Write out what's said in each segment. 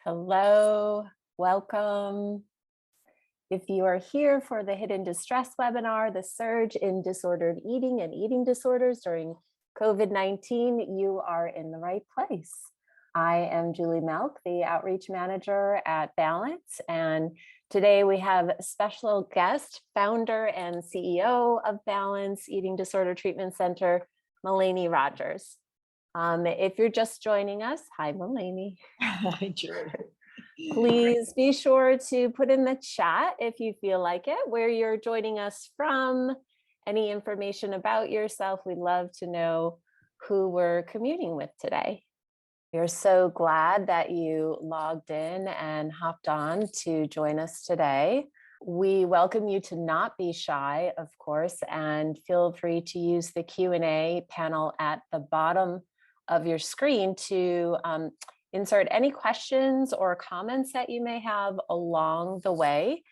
Hello, welcome. If you are here for the Hidden Distress webinar, the surge in disordered eating and eating disorders during COVID-19, you are in the right place. I am Julie Melk, the Outreach Manager at Balance, and today we have a special guest, founder and CEO of Balance Eating Disorder Treatment Center, Melainie Rogers. If you're just joining us, hi Melainie. Hi, Julie. Please be sure to put in the chat if you feel like it, where you're joining us from, any information about yourself. We'd love to know who we're commuting with today. We're so glad that you logged in and hopped on to join us today. We welcome you to not be shy, of course, and feel free to use the Q&A panel at the bottom of your screen to insert any questions or comments that you may have along the way.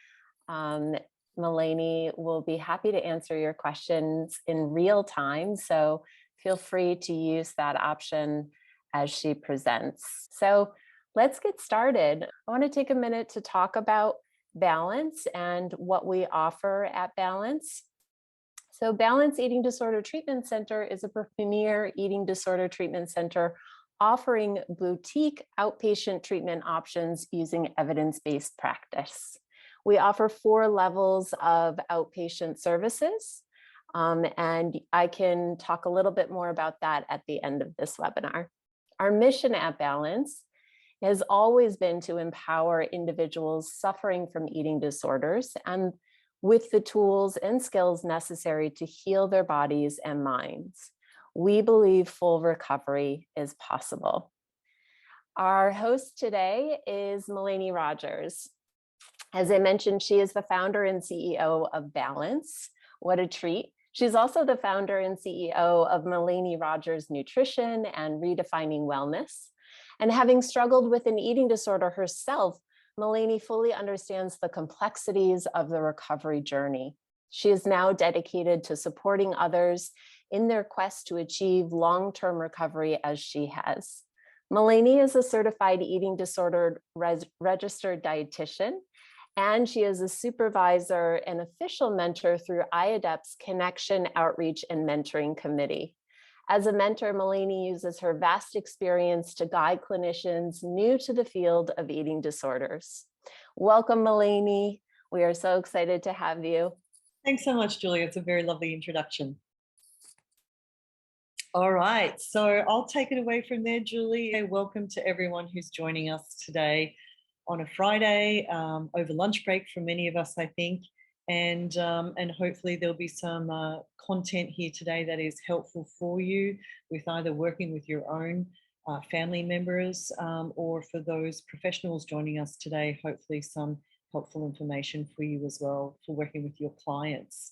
Melainie will be happy to answer your questions in real time, so feel free to use that option as she presents. So let's get started. I want to take a minute to talk about Balance and what we offer at Balance. So Balance Eating Disorder Treatment Center is a premier eating disorder treatment center offering boutique outpatient treatment options using evidence-based practice. We offer 4 levels of outpatient services, and I can talk a little bit more about that at the end of this webinar. Our mission at Balance has always been to empower individuals suffering from eating disorders and with the tools and skills necessary to heal their bodies and minds. We believe full recovery is possible. Our host today is Melainie Rogers. As I mentioned, she is the founder and CEO of Balance. What a treat. She's also the founder and CEO of Melainie Rogers Nutrition and Redefining Wellness. And having struggled with an eating disorder herself, Melainie fully understands the complexities of the recovery journey. She is now dedicated to supporting others in their quest to achieve long-term recovery as she has. Melainie is a certified eating disorder registered dietitian, and she is a supervisor and official mentor through IADEP's Connection Outreach and Mentoring Committee. As a mentor, Melainie uses her vast experience to guide clinicians new to the field of eating disorders. Welcome, Melainie. We are so excited to have you. Thanks so much, Julie. It's a very lovely introduction. All right, so I'll take it away from there, Julie. Welcome to everyone who's joining us today on a Friday, over lunch break for many of us, I think. And hopefully there'll be some content here today that is helpful for you with either working with your own family members or for those professionals joining us today, hopefully some helpful information for you as well for working with your clients.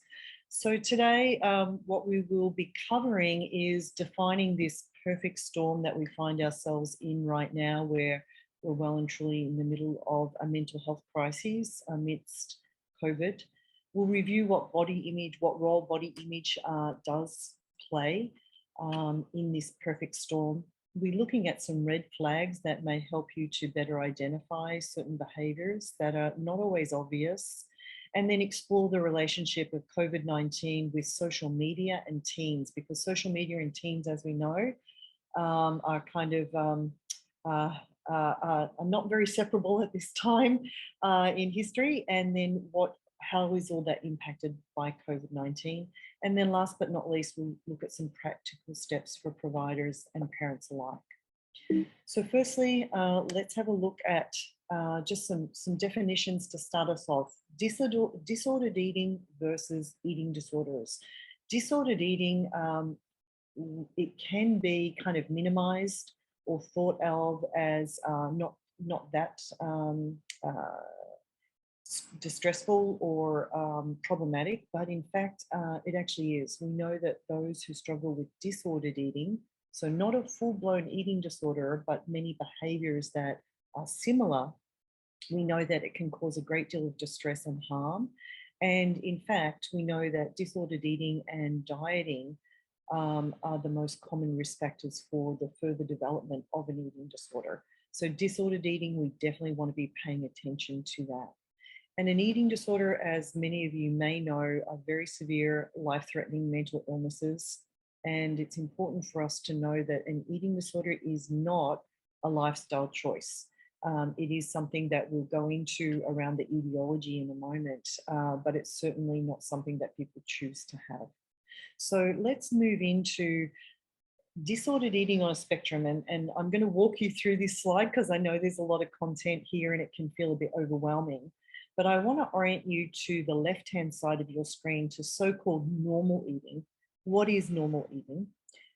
So today what we will be covering is defining this perfect storm that we find ourselves in right now, where we're well and truly in the middle of a mental health crisis amidst COVID. We'll review what role body image does play in this perfect storm. We're looking at some red flags that may help you to better identify certain behaviors that are not always obvious, and then explore the relationship of COVID-19 with social media and teens, because social media and teens, as we know, are kind of are not very separable at this time in history. And then how is all that impacted by COVID-19? And then last but not least, we'll look at some practical steps for providers and parents alike. So firstly, let's have a look at just some definitions to start us off. Disordered eating versus eating disorders. Disordered eating, it can be kind of minimized or thought of as not that distressful or problematic, but in fact, it actually is. We know that those who struggle with disordered eating, so not a full-blown eating disorder, but many behaviors that are similar, we know that it can cause a great deal of distress and harm. And in fact, we know that disordered eating and dieting are the most common risk factors for the further development of an eating disorder. So disordered eating, we definitely want to be paying attention to that. And an eating disorder, as many of you may know, are very severe, life-threatening mental illnesses. And it's important for us to know that an eating disorder is not a lifestyle choice. It is something that we'll go into around the etiology in a moment, but it's certainly not something that people choose to have. So let's move into disordered eating on a spectrum. And I'm going to walk you through this slide because I know there's a lot of content here and it can feel a bit overwhelming. But I want to orient you to the left-hand side of your screen to so-called normal eating. What is normal eating?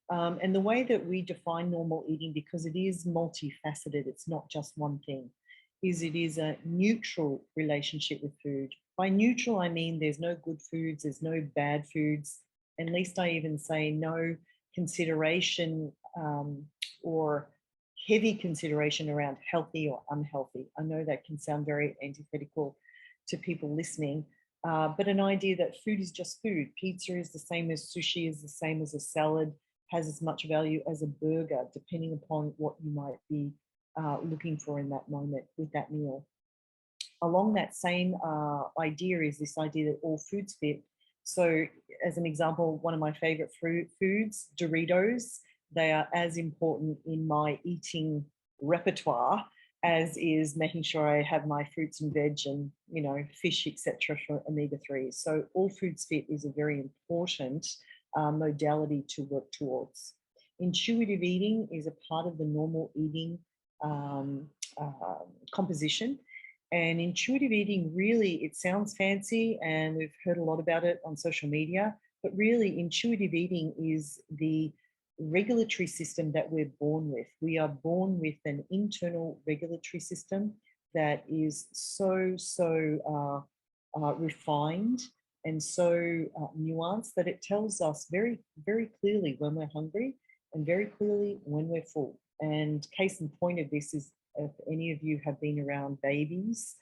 And the way that we define normal eating, because it is multifaceted, it's not just one thing, is it is a neutral relationship with food. By neutral, I mean there's no good foods, there's no bad foods, and least I even say no consideration or heavy consideration around healthy or unhealthy. I know that can sound very antithetical to people listening, but an idea that food is just food. Pizza is the same as sushi, is the same as a salad, has as much value as a burger, depending upon what you might be looking for in that moment with that meal. Along that same idea is this idea that all foods fit. So as an example, one of my favorite foods, Doritos, they are as important in my eating repertoire as is making sure I have my fruits and veg and, you know, fish, etc. for omega-3s. So all foods fit is a very important modality to work towards. Intuitive eating is a part of the normal eating composition. And intuitive eating, really, it sounds fancy and we've heard a lot about it on social media, but really intuitive eating is the regulatory system that we're born with. We are born with an internal regulatory system that is so refined and so nuanced that it tells us very, very clearly when we're hungry and very clearly when we're full. And case in point of this is, if any of you have been around babies,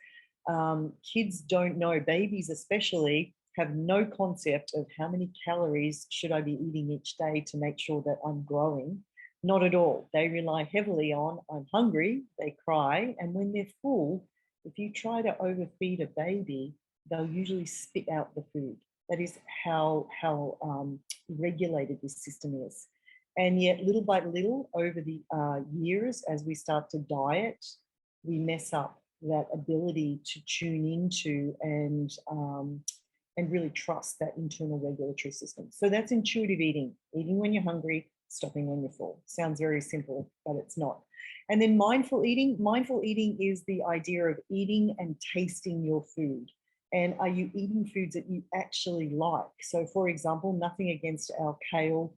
kids don't know, babies especially, have no concept of how many calories should I be eating each day to make sure that I'm growing. Not at all. They rely heavily on, I'm hungry, they cry, and when they're full, if you try to overfeed a baby, they'll usually spit out the food. That is how regulated this system is. And yet, little by little, over the years, as we start to diet, we mess up that ability to tune into and really trust that internal regulatory system. So that's intuitive eating, eating when you're hungry, stopping when you're full. Sounds very simple, but it's not. And then mindful eating. Mindful eating is the idea of eating and tasting your food. And are you eating foods that you actually like? So for example, nothing against our kale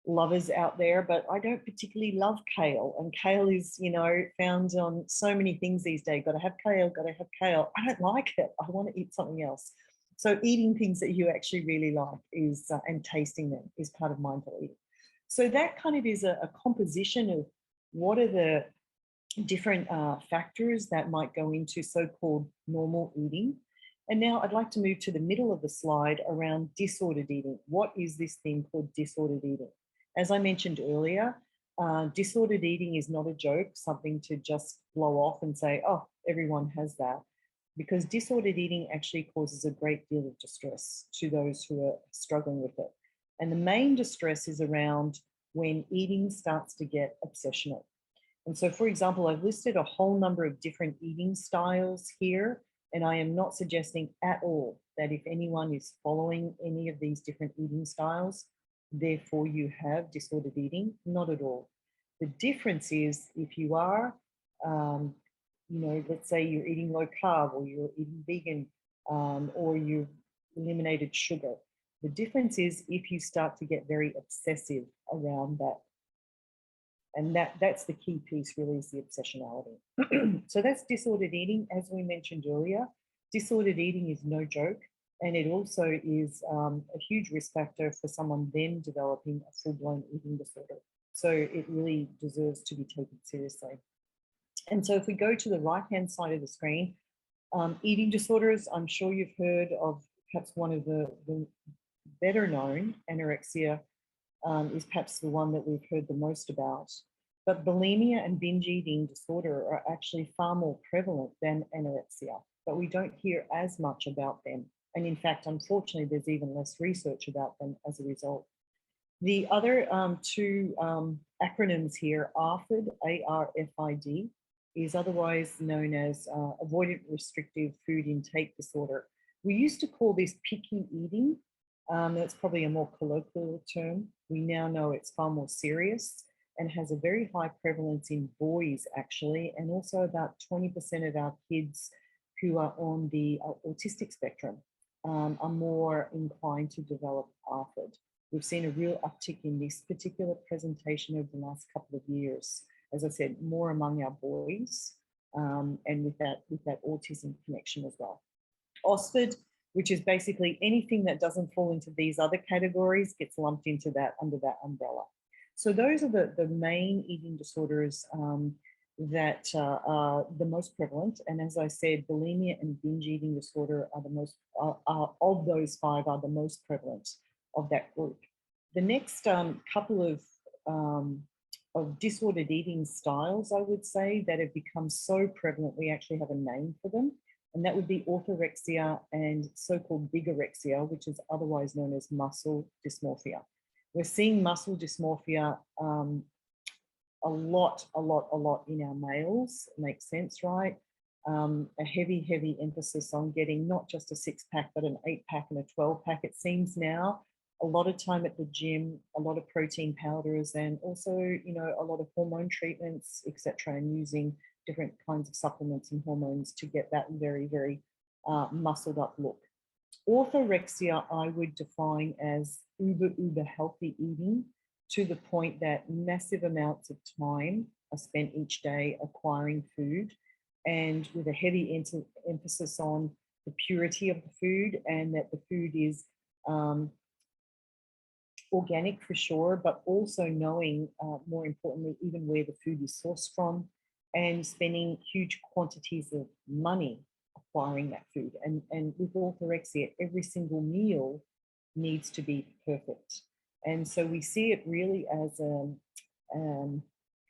lovers out there, but I don't particularly love kale. And kale is, you know, found on so many things these days. Got to have kale, got to have kale. I don't like it. I want to eat something else. So eating things that you actually really like is, and tasting them is part of mindful eating. So that kind of is a composition of what are the different factors that might go into so-called normal eating. And now I'd like to move to the middle of the slide around disordered eating. What is this thing called disordered eating? As I mentioned earlier, disordered eating is not a joke, something to just blow off and say, oh, everyone has that. Because disordered eating actually causes a great deal of distress to those who are struggling with it. And the main distress is around when eating starts to get obsessional. And so, for example, I've listed a whole number of different eating styles here, and I am not suggesting at all that if anyone is following any of these different eating styles, therefore you have disordered eating, not at all. The difference is if you are, you know, let's say you're eating low carb or you're eating vegan or you've eliminated sugar. The difference is if you start to get very obsessive around that. And that's the key piece really, is the obsessionality. So that's disordered eating. As we mentioned earlier, disordered eating is no joke. And it also is a huge risk factor for someone then developing a full-blown eating disorder. So it really deserves to be taken seriously. And so if we go to the right-hand side of the screen, eating disorders, I'm sure you've heard of perhaps one of the better known, anorexia is perhaps the one that we've heard the most about. But bulimia and binge eating disorder are actually far more prevalent than anorexia, but we don't hear as much about them. And in fact, unfortunately, there's even less research about them as a result. The other two acronyms here, ARFID, ARFID, is otherwise known as avoidant restrictive food intake disorder. We used to call this picky eating. That's probably a more colloquial term. We now know it's far more serious and has a very high prevalence in boys, actually, and also about 20% of our kids who are on the autistic spectrum are more inclined to develop ARFID. We've seen a real uptick in this particular presentation over the last couple of years. As I said, more among our boys, and with that autism connection as well. OSFID, which is basically anything that doesn't fall into these other categories, gets lumped into that under that umbrella. So those are the main eating disorders that are the most prevalent. And as I said, bulimia and binge eating disorder are the most, of those five, are the most prevalent of that group. The next couple of disordered eating styles, I would say, that have become so prevalent, we actually have a name for them. And that would be orthorexia and so-called bigorexia, which is otherwise known as muscle dysmorphia. We're seeing muscle dysmorphia a lot in our males. It makes sense, right? A heavy emphasis on getting not just a 6-pack, but an 8-pack and a 12-pack. It seems now a lot of time at the gym, a lot of protein powders, and also, you know, a lot of hormone treatments, etc., and using different kinds of supplements and hormones to get that very muscled up look. Orthorexia, I would define as uber healthy eating, to the point that massive amounts of time are spent each day acquiring food, and with a heavy emphasis on the purity of the food, and that the food is organic for sure, but also knowing, more importantly, even where the food is sourced from, and spending huge quantities of money acquiring that food. And with orthorexia, every single meal needs to be perfect. And so we see it really as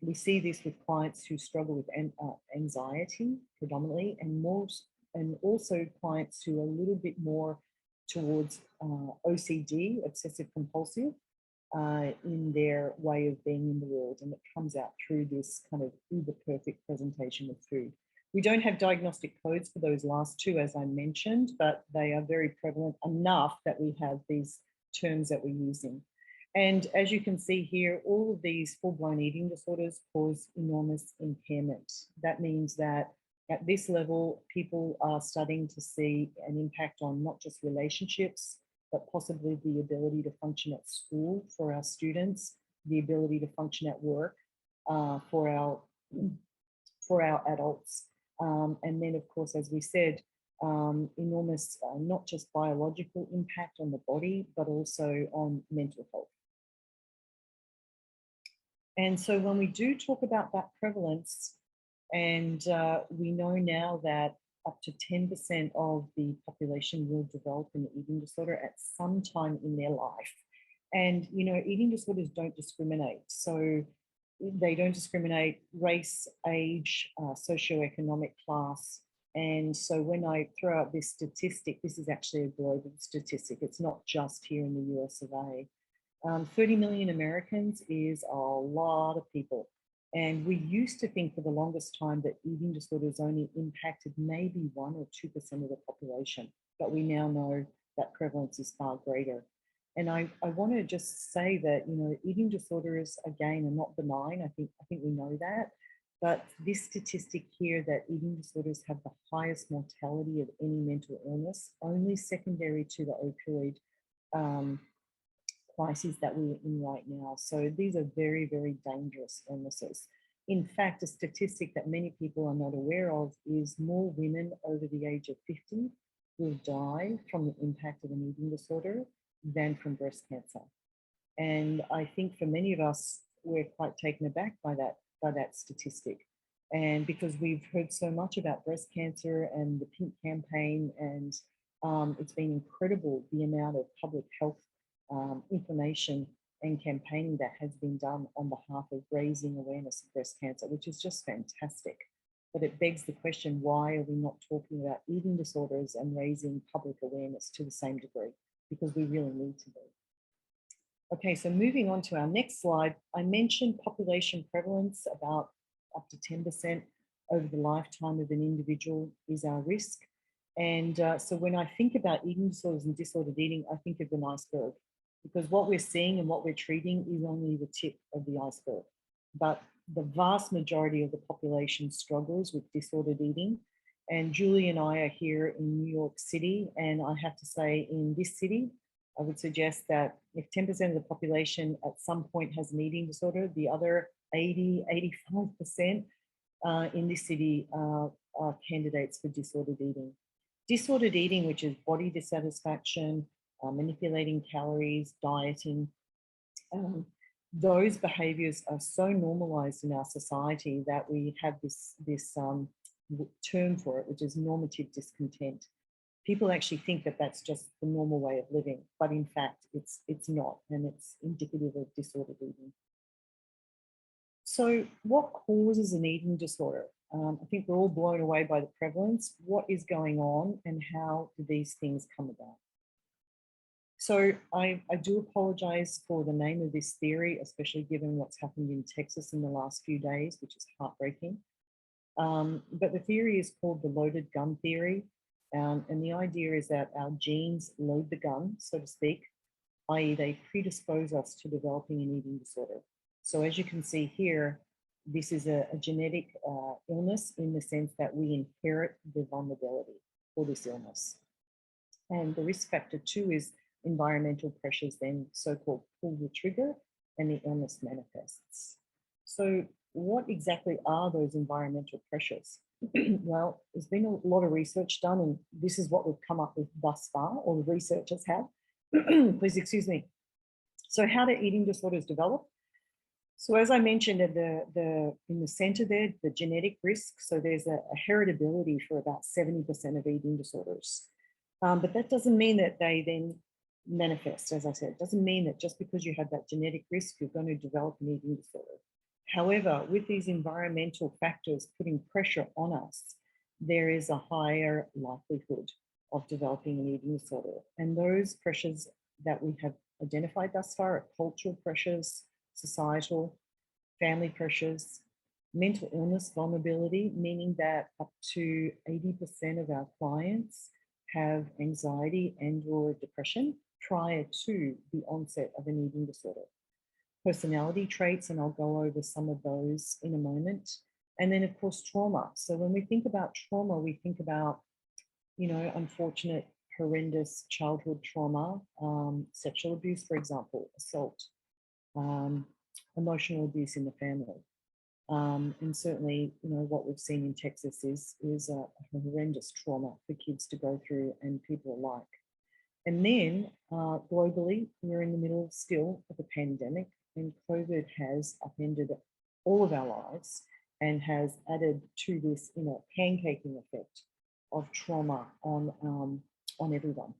we see this with clients who struggle with anxiety predominantly, and also clients who are a little bit more towards OCD, obsessive compulsive, in their way of being in the world. And it comes out through this kind of uber perfect presentation of food. We don't have diagnostic codes for those last two, as I mentioned, but they are very prevalent enough that we have these terms that we're using. And as you can see here, all of these full-blown eating disorders cause enormous impairment. That means that at this level, people are starting to see an impact on not just relationships, but possibly the ability to function at school for our students, the ability to function at work for our adults. And then, of course, as we said, enormous, not just biological impact on the body, but also on mental health. And so when we do talk about that prevalence, and we know now that up to 10% of the population will develop an eating disorder at some time in their life. And, you know, eating disorders don't discriminate. So they don't discriminate race, age, socioeconomic class. And so when I throw out this statistic, this is actually a global statistic. It's not just here in the US of A. 30 million Americans is a lot of people. And we used to think for the longest time that eating disorders only impacted maybe 1 or 2% of the population, but we now know that prevalence is far greater. And I want to just say that, you know, eating disorders, again, are not benign. I think we know that. But this statistic here, that eating disorders have the highest mortality of any mental illness, only secondary to the opioid crises that we're in right now. So these are very dangerous illnesses. In fact, a statistic that many people are not aware of is more women over the age of 50 will die from the impact of an eating disorder than from breast cancer. And I think for many of us, we're quite taken aback by that statistic. And because we've heard so much about breast cancer and the Pink campaign, and it's been incredible the amount of public health information and campaigning that has been done on behalf of raising awareness of breast cancer, which is just fantastic. But it begs the question, why are we not talking about eating disorders and raising public awareness to the same degree? Because we really need to be. Okay, so moving on to our next slide, I mentioned population prevalence, about up to 10% over the lifetime of an individual is our risk. And so when I think about eating disorders and disordered eating, I think of an iceberg, because what we're seeing and what we're treating is only the tip of the iceberg. But the vast majority of the population struggles with disordered eating. And Julie and I are here in New York City, and I have to say, in this city, I would suggest that if 10% of the population at some point has an eating disorder, the other 85% in this city are candidates for disordered eating. Disordered eating, which is body dissatisfaction, manipulating calories, dieting, those behaviors are so normalized in our society that we have this term for it, which is normative discontent. People actually think that that's just the normal way of living, but in fact, it's not, and it's indicative of disordered eating. So what causes an eating disorder? I think we're all blown away by the prevalence. What is going on and how do these things come about? So I do apologize for the name of this theory, especially given what's happened in Texas in the last few days, which is heartbreaking. But the theory is called the loaded gun theory. And the idea is that our genes load the gun, so to speak, i.e. they predispose us to developing an eating disorder. So as you can see here, this is a genetic illness in the sense that we inherit the vulnerability for this illness. And the risk factor too is environmental pressures then so-called pull the trigger and the illness manifests. So what exactly are those environmental pressures? Well, there's been a lot of research done, and this is what we've come up with thus far, or the researchers have. Please excuse me. So how do eating disorders develop? So as I mentioned in the center there, the genetic risk, so there's a heritability for about 70% of eating disorders. But that doesn't mean that they then manifest, as I said. It doesn't mean that just because you have that genetic risk, you're going to develop an eating disorder. However, with these environmental factors putting pressure on us, there is a higher likelihood of developing an eating disorder. And those pressures that we have identified thus far are cultural pressures, societal, family pressures, mental illness vulnerability, meaning that up to 80% of our clients have anxiety and/or depression prior to the onset of an eating disorder. Personality traits, and I'll go over some of those in a moment. And then of course, trauma. So when we think about trauma, we think about, unfortunate, horrendous childhood trauma, sexual abuse, for example, assault, emotional abuse in the family. And certainly, what we've seen in Texas is a horrendous trauma for kids to go through and people alike. And then globally, we're in the middle still of a pandemic, and COVID has upended all of our lives and has added to this, pancaking effect of trauma on everyone.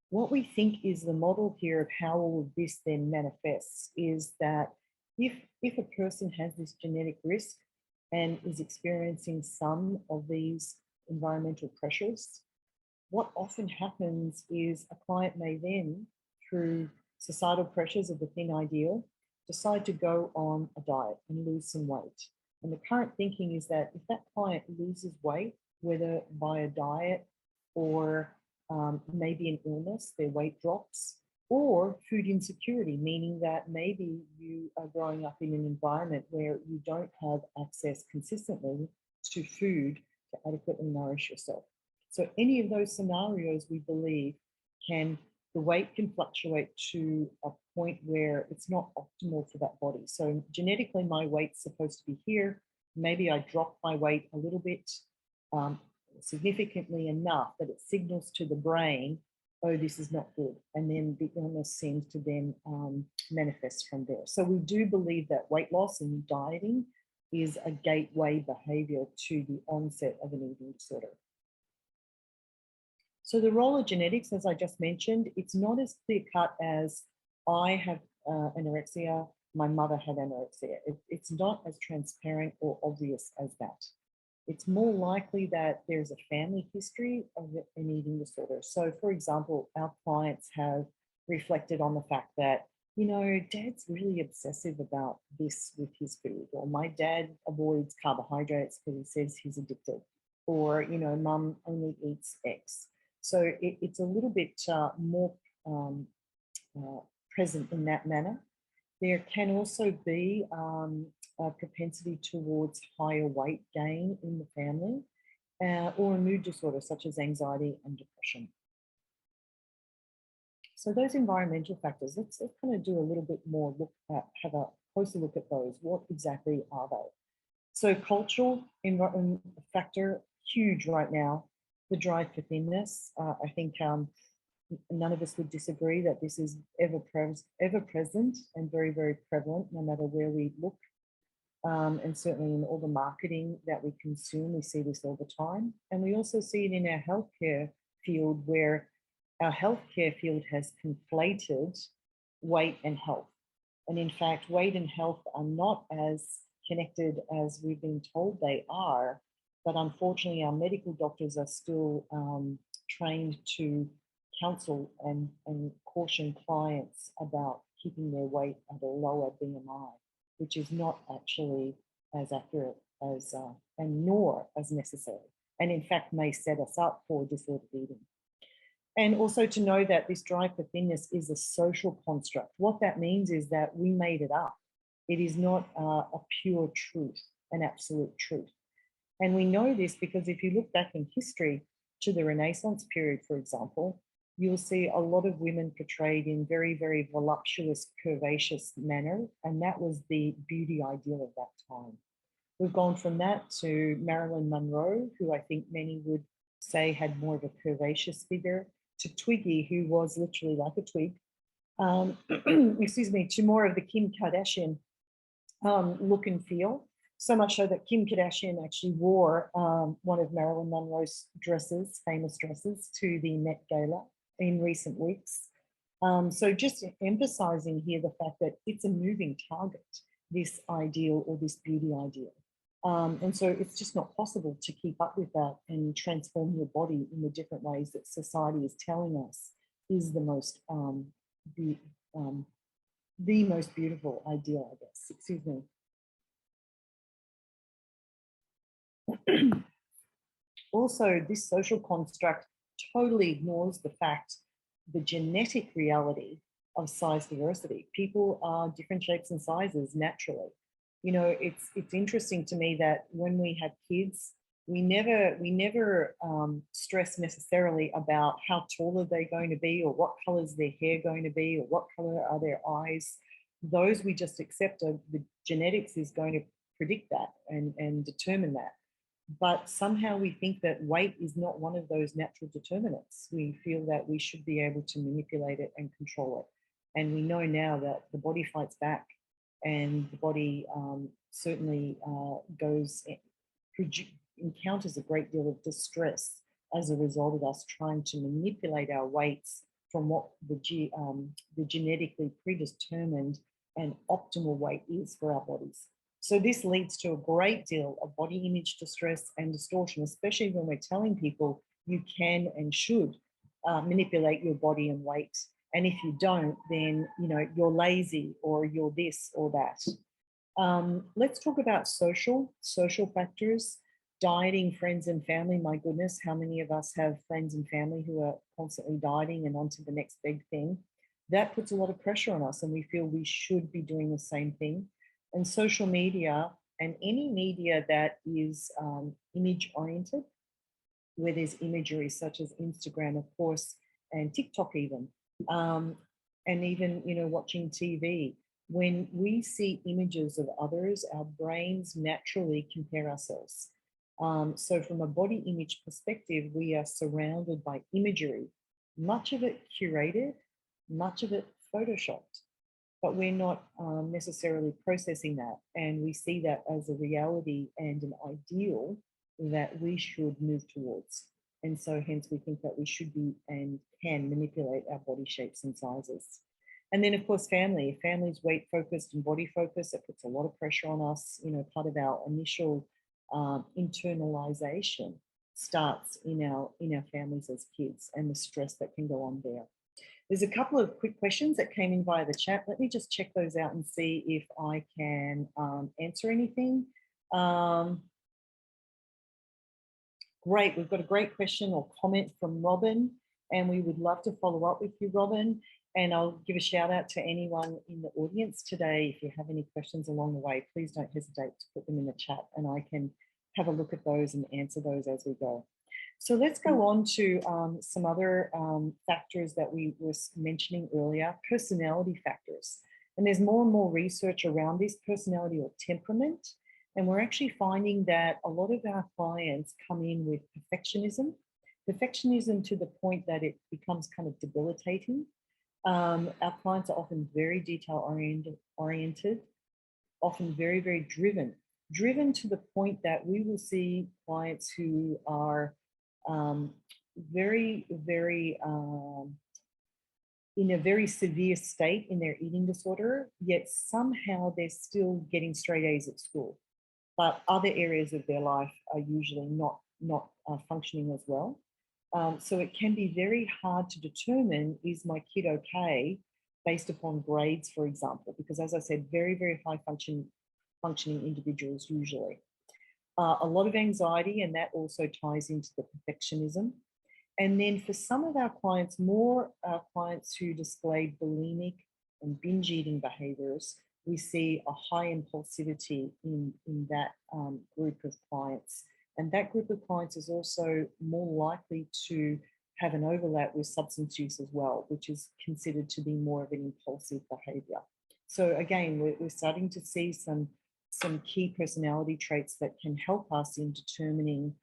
What we think is the model here of how all of this then manifests is that if a person has this genetic risk and is experiencing some of these environmental pressures, what often happens is a client may then, through societal pressures of the thin ideal, decide to go on a diet and lose some weight. And the current thinking is that if that client loses weight, whether by a diet or maybe an illness, their weight drops, or food insecurity, meaning that maybe you are growing up in an environment where you don't have access consistently to food to adequately nourish yourself. So any of those scenarios, we believe, the weight can fluctuate to a point where it's not optimal for that body. So genetically, my weight's supposed to be here. Maybe I drop my weight a little bit, significantly enough that it signals to the brain, oh, this is not good. And then the illness seems to then manifest from there. So we do believe that weight loss and dieting is a gateway behavior to the onset of an eating disorder. So the role of genetics, as I just mentioned, it's not as clear cut as I have anorexia, my mother had anorexia. It's not as transparent or obvious as that. It's more likely that there's a family history of an eating disorder. So, for example, our clients have reflected on the fact that, dad's really obsessive about this with his food, or my dad avoids carbohydrates because he says he's addicted, or, mum only eats X. So it's a little bit more uh, present in that manner. There can also be a propensity towards higher weight gain in the family, or a mood disorder such as anxiety and depression. So those environmental factors, let's kind of do a little bit more have a closer look at those. What exactly are they? So cultural factor, huge right now. The drive for thinness. I think none of us would disagree that this is ever present and very, very prevalent, no matter where we look. And certainly in all the marketing that we consume, we see this all the time. And we also see it in our healthcare field, where our healthcare field has conflated weight and health. And in fact, weight and health are not as connected as we've been told they are. But unfortunately, our medical doctors are still trained to counsel and caution clients about keeping their weight at a lower BMI, which is not actually as accurate as and nor as necessary, and in fact may set us up for disordered eating. And also to know that this drive for thinness is a social construct. What that means is that we made it up. It is not a pure truth, an absolute truth. And we know this because if you look back in history to the Renaissance period, for example, you'll see a lot of women portrayed in very, very voluptuous, curvaceous manner. And that was the beauty ideal of that time. We've gone from that to Marilyn Monroe, who I think many would say had more of a curvaceous figure, to Twiggy, who was literally like a twig, excuse me, to more of the Kim Kardashian look and feel. So much so that Kim Kardashian actually wore one of Marilyn Monroe's dresses, famous dresses, to the Met Gala in recent weeks. So just emphasizing here the fact that it's a moving target, this ideal or this beauty ideal. And so it's just not possible to keep up with that and transform your body in the different ways that society is telling us is the most most beautiful ideal, I guess. Excuse me. Also, this social construct totally ignores the fact, the genetic reality of size diversity. People are different shapes and sizes naturally. It's interesting to me that when we have kids, we never stress necessarily about how tall are they going to be, or what color is their hair going to be, or what color are their eyes. Those we just accept. The genetics is going to predict that and determine that. But somehow we think that weight is not one of those natural determinants. We feel that we should be able to manipulate it and control it. And we know now that the body fights back, and the body certainly encounters a great deal of distress as a result of us trying to manipulate our weights from what the genetically predetermined and optimal weight is for our bodies. So this leads to a great deal of body image distress and distortion, especially when we're telling people you can and should manipulate your body and weight. And if you don't, then you're lazy, or you're this or that. Let's talk about social factors. Dieting, friends and family. My goodness, how many of us have friends and family who are constantly dieting and onto the next big thing? That puts a lot of pressure on us, and we feel we should be doing the same thing. And social media, and any media that is image oriented, where there's imagery such as Instagram, of course, and TikTok even, and even watching TV. When we see images of others, our brains naturally compare ourselves. So from a body image perspective, we are surrounded by imagery, much of it curated, much of it photoshopped. But we're not necessarily processing that. And we see that as a reality and an ideal that we should move towards. And so hence we think that we should be and can manipulate our body shapes and sizes. And then, of course, family. If family's weight focused and body focused, it puts a lot of pressure on us. You know, part of our initial internalization starts in our families as kids, and the stress that can go on there. There's a couple of quick questions that came in via the chat. Let me just check those out and see if I can answer anything. Great, we've got a great question or comment from Robin, and we would love to follow up with you, Robin. And I'll give a shout out to anyone in the audience today. If you have any questions along the way, please don't hesitate to put them in the chat, and I can have a look at those and answer those as we go. So let's go on to some other factors that we were mentioning earlier, personality factors. And there's more and more research around this, personality or temperament. And we're actually finding that a lot of our clients come in with perfectionism to the point that it becomes kind of debilitating. Our clients are often very detail oriented, often very, very driven to the point that we will see clients who are very, very in a very severe state in their eating disorder, yet somehow they're still getting straight A's at school. But other areas of their life are usually not functioning as well. So it can be very hard to determine, is my kid okay, based upon grades, for example, because as I said, very, very high functioning individuals usually. A lot of anxiety, and that also ties into the perfectionism. And then for some of our clients, more clients who display bulimic and binge eating behaviors, we see a high impulsivity in that group of clients. And that group of clients is also more likely to have an overlap with substance use as well, which is considered to be more of an impulsive behavior. So again, we're starting to see some key personality traits that can help us in determining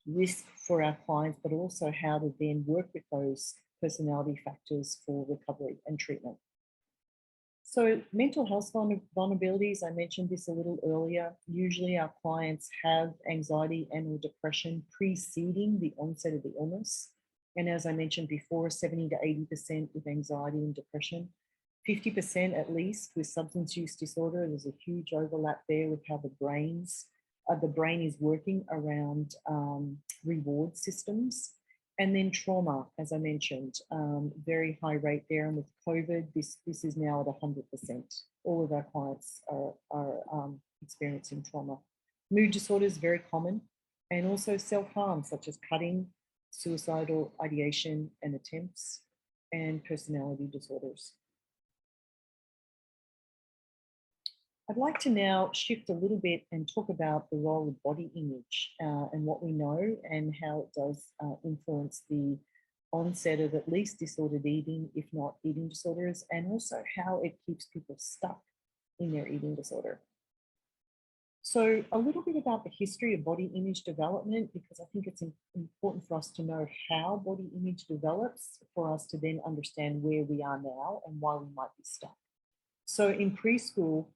risk for our clients, but also how to then work with those personality factors for recovery and treatment. So mental health vulnerabilities, I mentioned this a little earlier. Usually our clients have anxiety and or depression preceding the onset of the illness. And as I mentioned before, 70 to 80% with anxiety and depression, 50% at least with substance use disorder. There's a huge overlap there with how the brain is working around reward systems. And then trauma, as I mentioned, very high rate there. And with COVID, this is now at 100%. All of our clients are experiencing trauma. Mood disorders, very common. And also self-harm, such as cutting, suicidal ideation and attempts, and personality disorders. I'd like to now shift a little bit and talk about the role of body image and what we know and how it does influence the onset of at least disordered eating, if not eating disorders, and also how it keeps people stuck in their eating disorder. So a little bit about the history of body image development, because I think it's important for us to know how body image develops for us to then understand where we are now and why we might be stuck. So in preschool,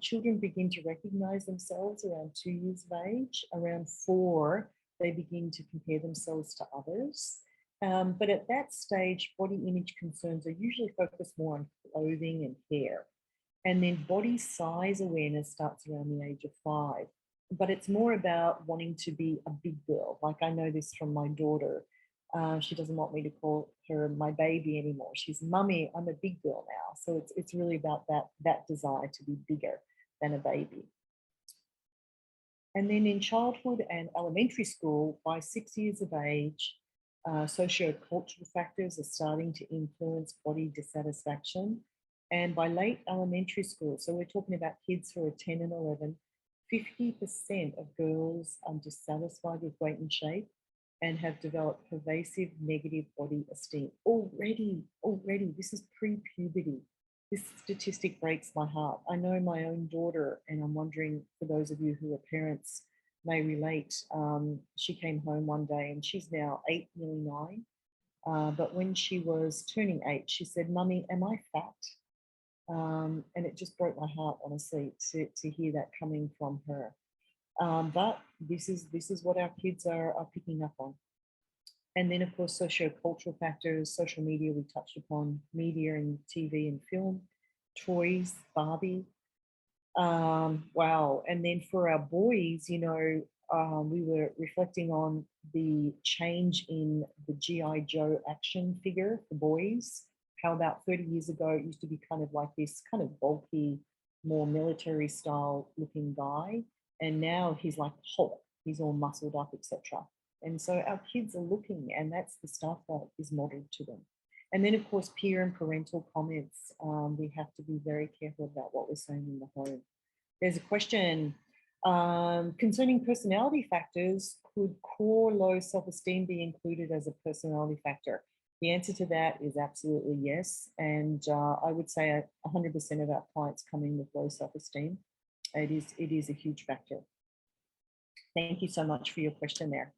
children begin to recognize themselves around 2 years of age. Around 4, they begin to compare themselves to others. But at that stage, body image concerns are usually focused more on clothing and hair. And then body size awareness starts around the age of 5. But it's more about wanting to be a big girl. Like I know this from my daughter. She doesn't want me to call her my baby anymore. She's mummy, I'm a big girl now. So it's really about that desire to be bigger than a baby. And then in childhood and elementary school, by 6 years of age, socio-cultural factors are starting to influence body dissatisfaction. And by late elementary school, so we're talking about kids who are 10 and 11, 50% of girls are dissatisfied with weight and shape and have developed pervasive negative body esteem. Already, this is pre-puberty. This statistic breaks my heart. I know my own daughter, and I'm wondering for those of you who are parents may relate. She came home one day and she's now 8, nearly 9. But when she was turning 8, she said, "Mummy, am I fat?" And it just broke my heart, honestly, to hear that coming from her. But this is what our kids are picking up on. And then, of course, socio-cultural factors, social media, we touched upon media and TV and film, toys, Barbie. Wow. And then for our boys, we were reflecting on the change in the G.I. Joe action figure for boys. How about 30 years ago, it used to be kind of like this kind of bulky, more military style looking guy. And now he's like Hulk, he's all muscled up, etc. And so our kids are looking, and that's the stuff that is modeled to them. And then, of course, peer and parental comments. We have to be very careful about what we're saying in the home. There's a question concerning personality factors. Could core low self-esteem be included as a personality factor? The answer to that is absolutely yes. And I would say 100% of our clients come in with low self-esteem. It is a huge factor. Thank you so much for your question there.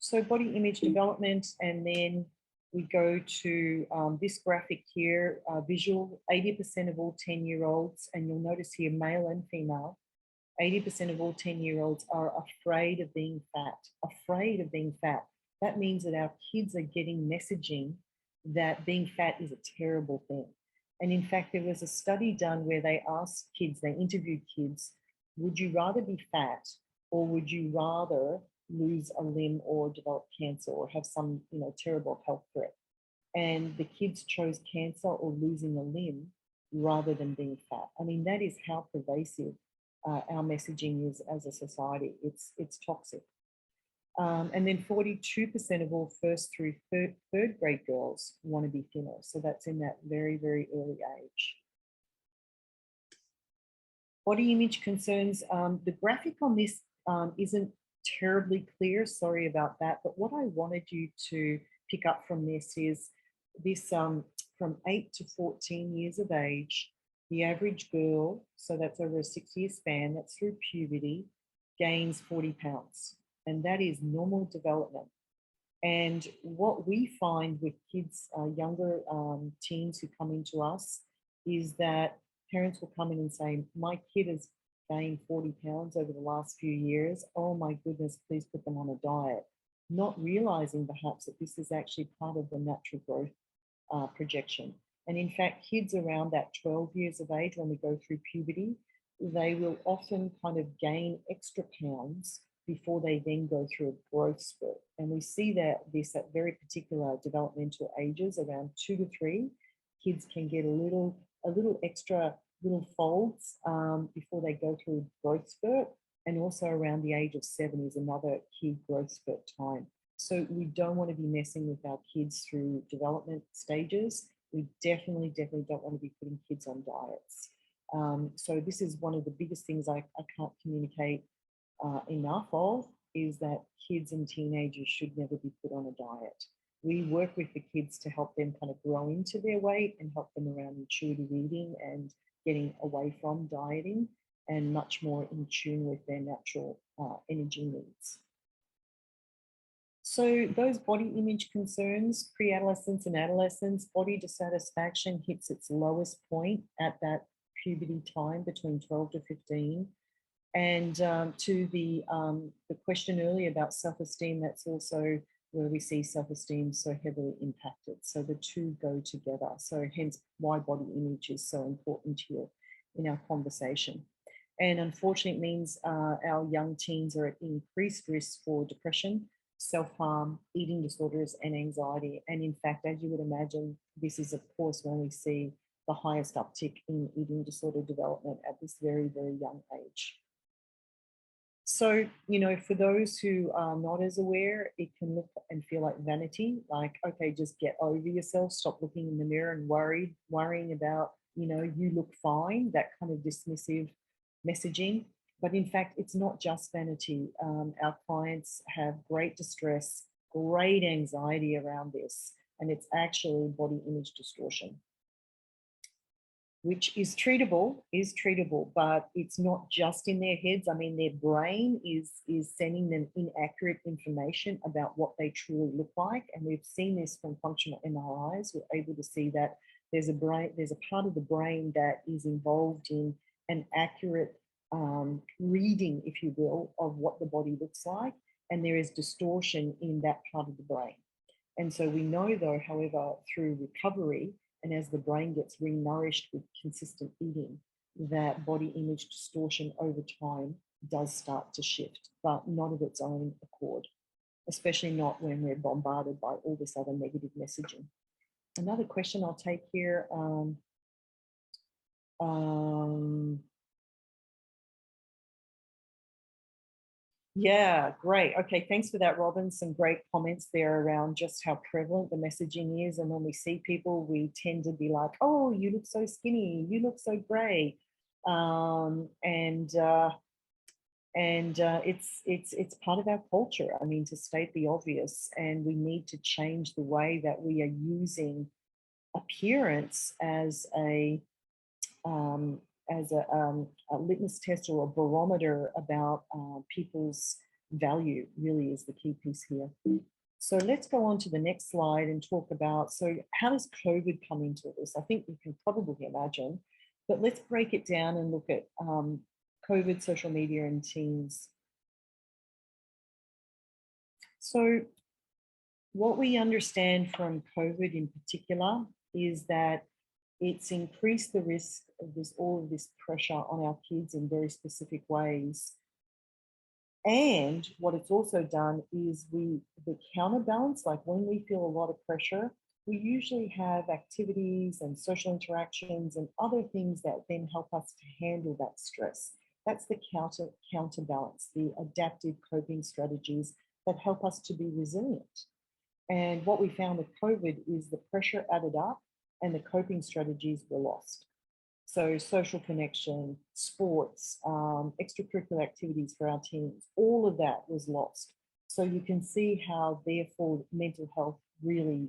So body image development, and then we go to this graphic here, visual. 80% of all 10-year-olds, and you'll notice here male and female, 80% of all 10-year-olds are afraid of being fat, afraid of being fat. That means that our kids are getting messaging that being fat is a terrible thing. And in fact, there was a study done where they asked kids, they interviewed kids, would you rather be fat or would you rather lose a limb or develop cancer or have some, terrible health threat? And the kids chose cancer or losing a limb rather than being fat. I mean, that is how pervasive our messaging is as a society. It's toxic. And then 42% of all first through third grade girls want to be thinner. So that's in that very, very early age. Body image concerns. The graphic on this isn't terribly clear. Sorry about that. But what I wanted you to pick up from this is this from 8 to 14 years of age, the average girl, so that's over a 6-year span, that's through puberty, gains 40 pounds. And that is normal development. And what we find with kids, younger teens who come into us, is that parents will come in and say, my kid has gained 40 pounds over the last few years. Oh my goodness, please put them on a diet. Not realizing perhaps that this is actually part of the natural growth projection. And in fact, kids around that 12 years of age, when we go through puberty, they will often kind of gain extra pounds before they then go through a growth spurt. And we see that this at very particular developmental ages, around 2 to 3, kids can get a little extra little folds before they go through a growth spurt. And also around the age of 7 is another key growth spurt time. So we don't want to be messing with our kids through development stages. We definitely don't want to be putting kids on diets. So this is one of the biggest things I can't communicate enough of, is that kids and teenagers should never be put on a diet. We work with the kids to help them kind of grow into their weight and help them around intuitive eating and getting away from dieting and much more in tune with their natural energy needs. So those body image concerns, pre-adolescence and adolescence, body dissatisfaction hits its lowest point at that puberty time between 12 to 15. And to the question earlier about self-esteem, that's also where we see self-esteem so heavily impacted. So the two go together. So hence why body image is so important here in our conversation. And unfortunately, it means our young teens are at increased risk for depression, self-harm, eating disorders, and anxiety. And in fact, as you would imagine, this is, of course, when we see the highest uptick in eating disorder development at this very, very young age. So, for those who are not as aware, it can look and feel like vanity, like, okay, just get over yourself, stop looking in the mirror and worrying about, you look fine, that kind of dismissive messaging. But in fact, it's not just vanity. Our clients have great distress, great anxiety around this, and it's actually body image distortion, which is treatable, but it's not just in their heads. I mean, their brain is sending them inaccurate information about what they truly look like. And we've seen this from functional MRIs. We're able to see that there's a part of the brain that is involved in an accurate reading, if you will, of what the body looks like. and there is distortion in that part of the brain. And so we know, though, however, through recovery and as the brain gets re-nourished with consistent eating, that body image distortion over time does start to shift, but not of its own accord, especially not when we're bombarded by all this other negative messaging. Another question I'll take here. Yeah, great. Okay, thanks for that, Robin. Some great comments there around just how prevalent the messaging is. And when we see people, we tend to be like, oh, you look so skinny, you look so grey. It's part of our culture. I mean, to state the obvious, and we need to change the way that we are using appearance as a litmus test or a barometer about people's value. Really is the key piece here. So let's go on to the next slide and talk about, so how does COVID come into this? I think you can probably imagine, but let's break it down and look at COVID, social media, and teens. So what we understand from COVID in particular is that it's increased the risk of all of this pressure on our kids in very specific ways. And what it's also done is the counterbalance, like when we feel a lot of pressure, we usually have activities and social interactions and other things that then help us to handle that stress. That's the counterbalance, the adaptive coping strategies that help us to be resilient. And what we found with COVID is the pressure added up and the coping strategies were lost. So social connection, sports, extracurricular activities for our teens, all of that was lost. So you can see how therefore mental health really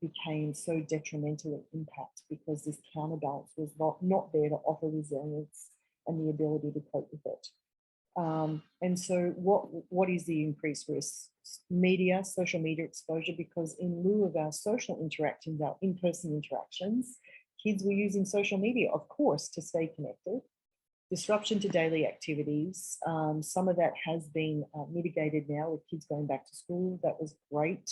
became so detrimental in impact, because this counterbalance was not there to offer resilience and the ability to cope with it. And so what is the increased risk? Media, social media exposure, because in lieu of our social interactions, our in-person interactions, kids were using social media, of course, to stay connected. Disruption to daily activities. Some of that has been mitigated now with kids going back to school. That was great.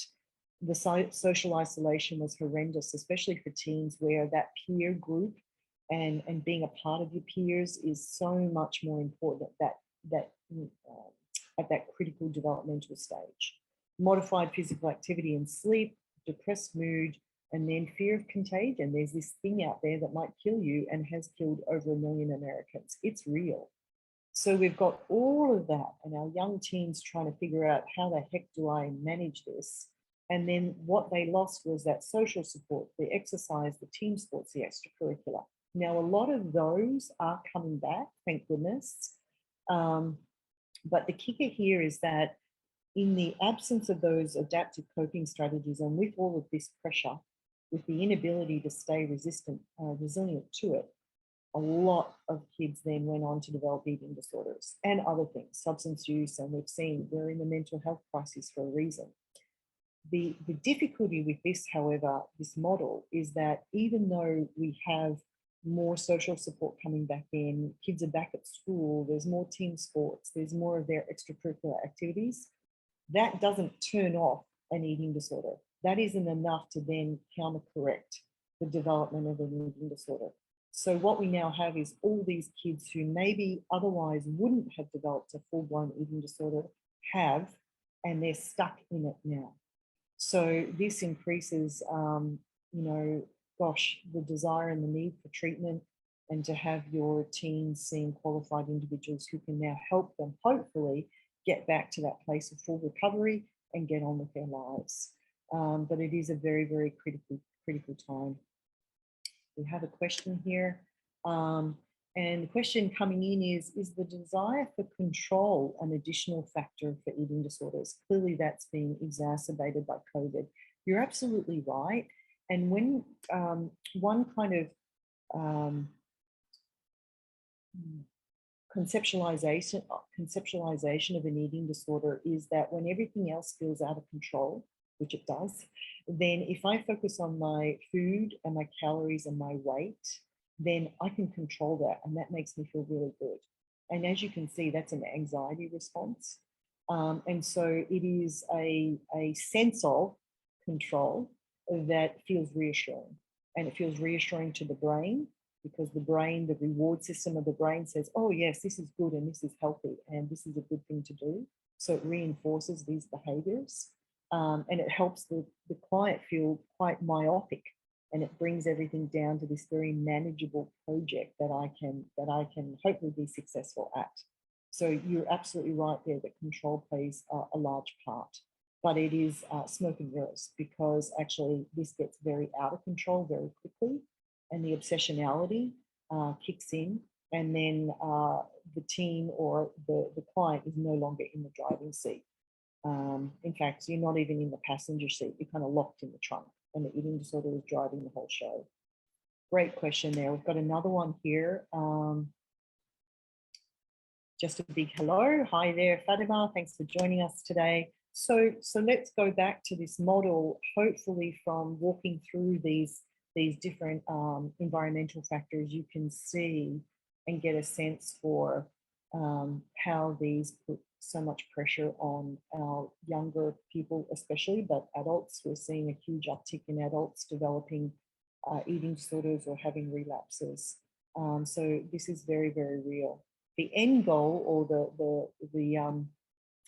The social isolation was horrendous, especially for teens, where that peer group and being a part of your peers is so much more important at that critical developmental stage. Modified physical activity and sleep, depressed mood, and then fear of contagion. There's this thing out there that might kill you and has killed over 1 million Americans. It's real. So we've got all of that, and our young teens trying to figure out how the heck do I manage this? And then what they lost was that social support, the exercise, the team sports, the extracurricular. Now, a lot of those are coming back, thank goodness. But the kicker here is that in the absence of those adaptive coping strategies, and with all of this pressure, with the inability to stay resilient to it, a lot of kids then went on to develop eating disorders and other things, substance use, and we've seen we're in a mental health crisis for a reason. The difficulty with this, however, this model, is that even though we have more social support coming back in, kids are back at school, there's more team sports, there's more of their extracurricular activities, that doesn't turn off an eating disorder. That isn't enough to then counter-correct the development of an eating disorder. So what we now have is all these kids who maybe otherwise wouldn't have developed a full-blown eating disorder have, and they're stuck in it now. So this increases, the desire and the need for treatment, and to have your teens seeing qualified individuals who can now help them hopefully get back to that place of full recovery and get on with their lives. But it is a very, very critical time. We have a question here. And the question coming in is the desire for control an additional factor for eating disorders? Clearly that's being exacerbated by COVID. You're absolutely right. And when one kind of conceptualization of an eating disorder is that when everything else feels out of control, which it does, then if I focus on my food and my calories and my weight, then I can control that, and that makes me feel really good. And as you can see, that's an anxiety response. And so it is a sense of control that feels reassuring. And it feels reassuring to the brain because the brain, the reward system of the brain says, oh, yes, this is good and this is healthy and this is a good thing to do. So it reinforces these behaviors and it helps the client feel quite myopic, and it brings everything down to this very manageable project that I can hopefully be successful at. So you're absolutely right there that control plays a large part, but it is smoke and mirrors because actually this gets very out of control very quickly, and the obsessionality kicks in, and then the team or the client is no longer in the driving seat. In fact, you're not even in the passenger seat, you're kind of locked in the trunk, and the eating disorder is driving the whole show. Great question there. We've got another one here. Just a big hello. Hi there, Fatima. Thanks for joining us today. So let's go back to this model, hopefully from walking through these different environmental factors, you can see and get a sense for how these put so much pressure on our younger people, especially, but adults. We're seeing a huge uptick in adults developing eating disorders or having relapses. So this is very, very real. The end goal or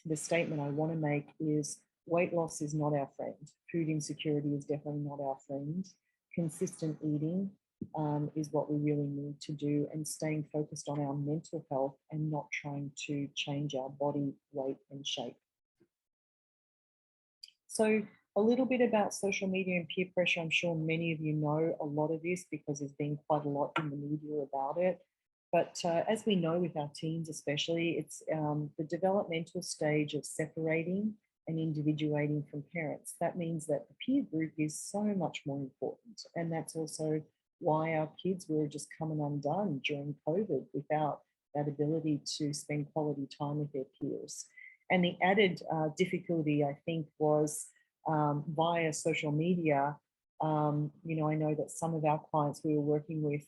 the statement I want to make is weight loss is not our friend. Food insecurity is definitely not our friend. Consistent eating is what we really need to do, and staying focused on our mental health and not trying to change our body weight and shape. So a little bit about social media and peer pressure. I'm sure many of you know a lot of this because there's been quite a lot in the media about it. But as we know with our teens especially, it's the developmental stage of separating and individuating from parents. That means that the peer group is so much more important. And that's also why our kids were just coming undone during COVID without that ability to spend quality time with their peers. And the added difficulty, I think, was via social media. You know, I know that some of our clients we were working with,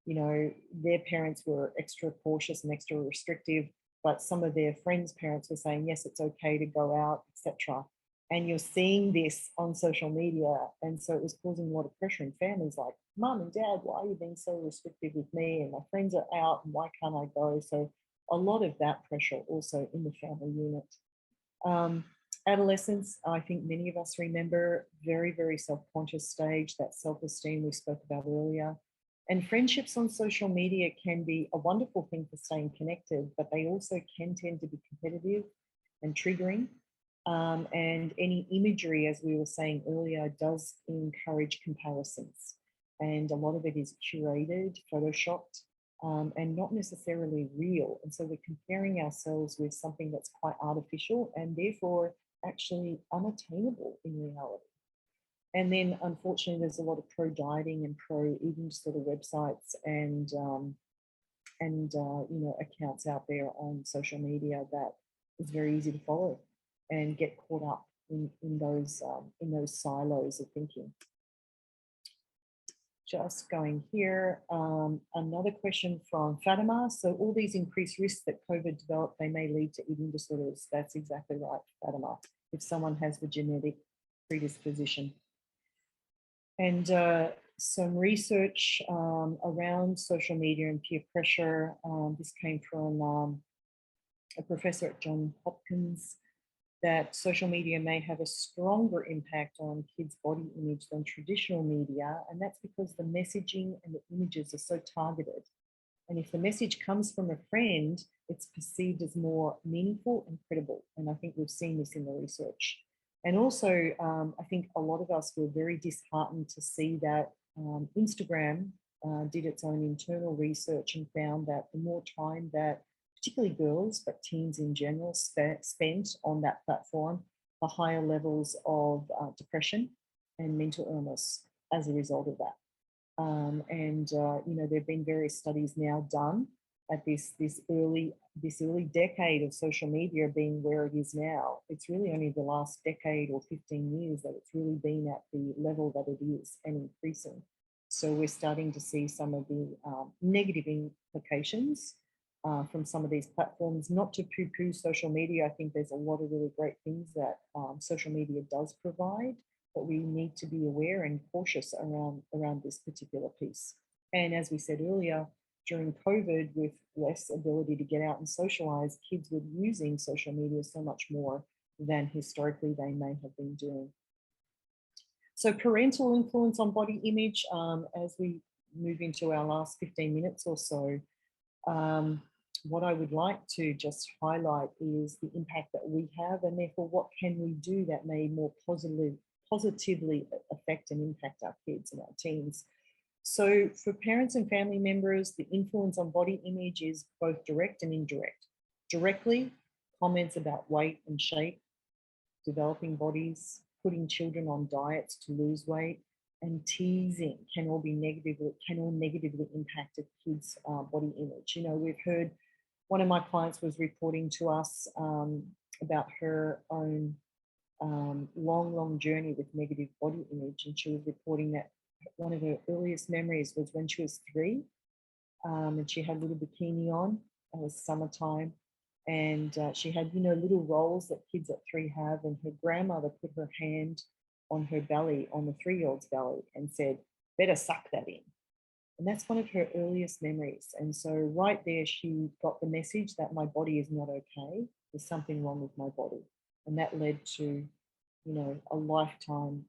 you know, their parents were extra cautious and extra restrictive, but some of their friends' parents were saying, yes, it's okay to go out, etc. And you're seeing this on social media. And so it was causing a lot of pressure in families like, Mum and Dad, why are you being so restrictive with me? And my friends are out, and why can't I go? So a lot of that pressure also in the family unit. Adolescence, I think many of us remember, very, very self-conscious stage, that self-esteem we spoke about earlier. And friendships on social media can be a wonderful thing for staying connected, but they also can tend to be competitive and triggering. And any imagery, as we were saying earlier, does encourage comparisons. And a lot of it is curated, photoshopped, and not necessarily real. And so we're comparing ourselves with something that's quite artificial and therefore actually unattainable in reality. And then, unfortunately, there's a lot of pro-dieting and pro-eating disorder websites and you know, accounts out there on social media that is very easy to follow and get caught up in those silos of thinking. Just going here, another question from Fatima. So all these increased risks that COVID developed, they may lead to eating disorders. That's exactly right, Fatima, if someone has the genetic predisposition. And some research around social media and peer pressure. This came from a professor at Johns Hopkins, that social media may have a stronger impact on kids' body image than traditional media. And that's because the messaging and the images are so targeted. And if the message comes from a friend, it's perceived as more meaningful and credible. And I think we've seen this in the research. And also, I think a lot of us were very disheartened to see that Instagram did its own internal research and found that the more time that particularly girls, but teens in general, spent on that platform, the higher levels of depression and mental illness as a result of that. You know, there have been various studies now done at this early decade of social media being where it is now. It's really only the last decade or 15 years that it's really been at the level that it is and increasing. So we're starting to see some of the negative implications from some of these platforms. Not to poo-poo social media. I think there's a lot of really great things that social media does provide, but we need to be aware and cautious around this particular piece. And as we said earlier, during COVID, with less ability to get out and socialize, kids were using social media so much more than historically they may have been doing. So parental influence on body image, as we move into our last 15 minutes or so, what I would like to just highlight is the impact that we have, and therefore what can we do that may more positively affect and impact our kids and our teens. So for parents and family members, the influence on body image is both direct and indirect. Directly, comments about weight and shape, developing bodies, putting children on diets to lose weight, and teasing can all negatively impact a kid's body image. You know, we've heard, one of my clients was reporting to us about her own long journey with negative body image, and she was reporting that one of her earliest memories was when she was 3, and she had a little bikini on. It was summertime, and she had, you know, little rolls that kids at 3 have, and her grandmother put her hand on her belly, on the 3-year-old's belly, and said, "Better suck that in." And that's one of her earliest memories. And so right there, she got the message that my body is not okay. There's something wrong with my body. And that led to, you know, a lifetime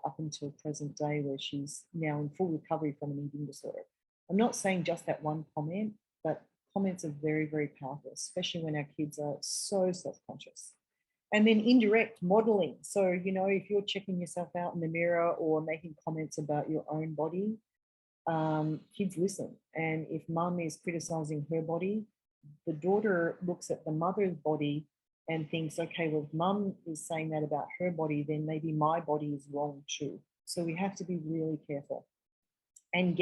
up until present day, where she's now in full recovery from an eating disorder. I'm not saying just that one comment, but comments are very, very powerful, especially when our kids are so self-conscious. And then indirect modeling. So, you know, if you're checking yourself out in the mirror or making comments about your own body, kids listen. And if mum is criticizing her body, the daughter looks at the mother's body and thinks, okay, well, if mum is saying that about her body, then maybe my body is wrong too. So we have to be really careful and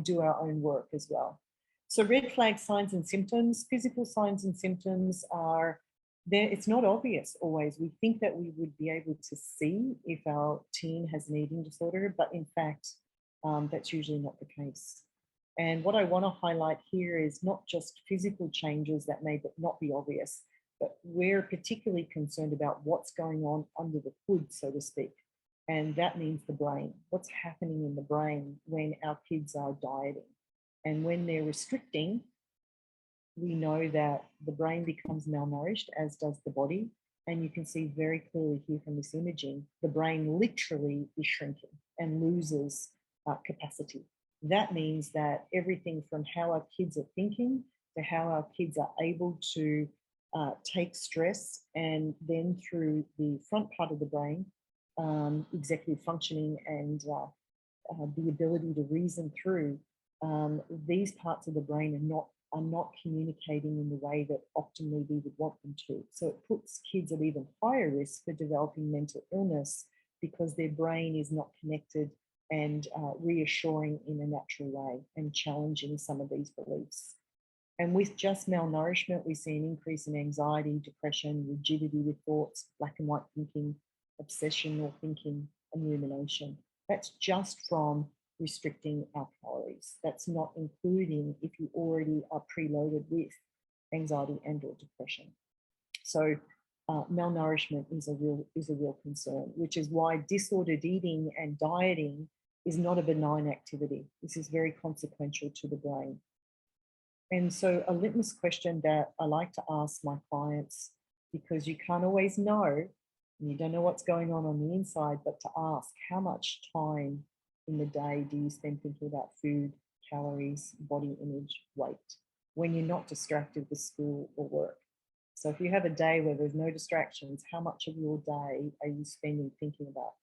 do our own work as well. So red flag signs and symptoms, physical signs and symptoms are there. It's not obvious always. We think that we would be able to see if our teen has an eating disorder, but in fact, that's usually not the case. And what I want to highlight here is not just physical changes that may not be obvious, but we're particularly concerned about what's going on under the hood, so to speak. And that means the brain. What's happening in the brain when our kids are dieting? And when they're restricting, we know that the brain becomes malnourished, as does the body. And you can see very clearly here from this imaging, the brain literally is shrinking and loses capacity. That means that everything from how our kids are thinking to how our kids are able to take stress, and then through the front part of the brain, executive functioning and the ability to reason through, these parts of the brain are not communicating in the way that optimally we would want them to. So it puts kids at even higher risk for developing mental illness because their brain is not connected and reassuring in a natural way and challenging some of these beliefs. And with just malnourishment, we see an increase in anxiety, depression, rigidity with thoughts, black and white thinking, obsessional thinking, and rumination. That's just from restricting our calories. That's not including if you already are preloaded with anxiety and or depression. So malnourishment is a real concern, which is why disordered eating and dieting is not a benign activity. This is very consequential to the brain. And so a litmus question that I like to ask my clients, because you can't always know, and you don't know what's going on the inside, but to ask, how much time in the day do you spend thinking about food, calories, body image, weight, when you're not distracted with school or work? So if you have a day where there's no distractions, how much of your day are you spending thinking about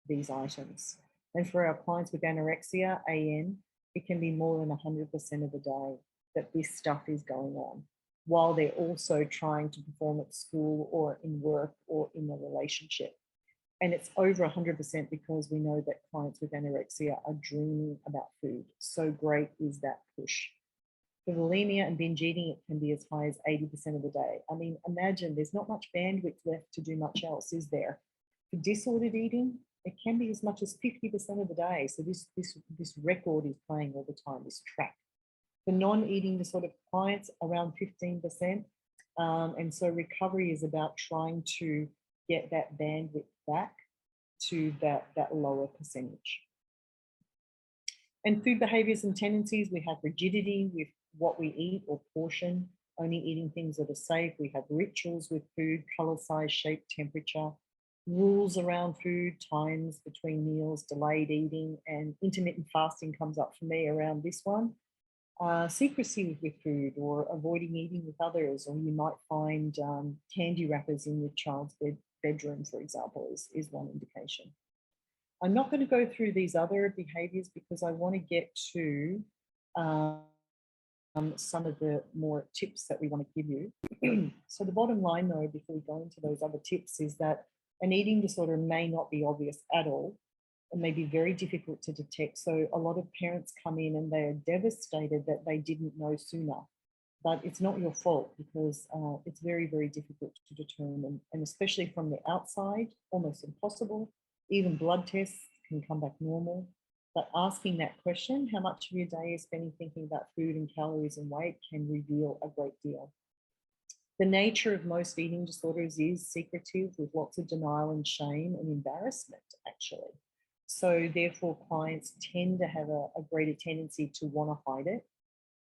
these items? And for our clients with anorexia, AN, it can be more than 100% of the day that this stuff is going on, while they're also trying to perform at school or in work or in a relationship. And it's over 100% because we know that clients with anorexia are dreaming about food. So great is that push. For bulimia and binge eating, it can be as high as 80% of the day. I mean, imagine there's not much bandwidth left to do much else, is there? For disordered eating, it can be as much as 50% of the day. So this record is playing all the time, this track. For non-eating disorder clients, around 15%. And so recovery is about trying to get that bandwidth back to that lower percentage. And food behaviors and tendencies, we have rigidity with what we eat or portion, only eating things that are safe. We have rituals with food, color, size, shape, temperature, rules around food, times between meals, delayed eating, and intermittent fasting comes up for me around this one. Secrecy with food or avoiding eating with others, or you might find candy wrappers in your child's bedroom, for example, is one indication. I'm not going to go through these other behaviors because I want to get to some of the more tips that we want to give you. So the bottom line, though, before we go into those other tips, is that an eating disorder may not be obvious at all. It may be very difficult to detect. So a lot of parents come in and they are devastated that they didn't know sooner. But it's not your fault because it's very, very difficult to determine. And especially from the outside, almost impossible. Even blood tests can come back normal. But asking that question, how much of your day is spending thinking about food and calories and weight, can reveal a great deal. The nature of most eating disorders is secretive with lots of denial and shame and embarrassment, actually. So therefore, clients tend to have a greater tendency to want to hide it.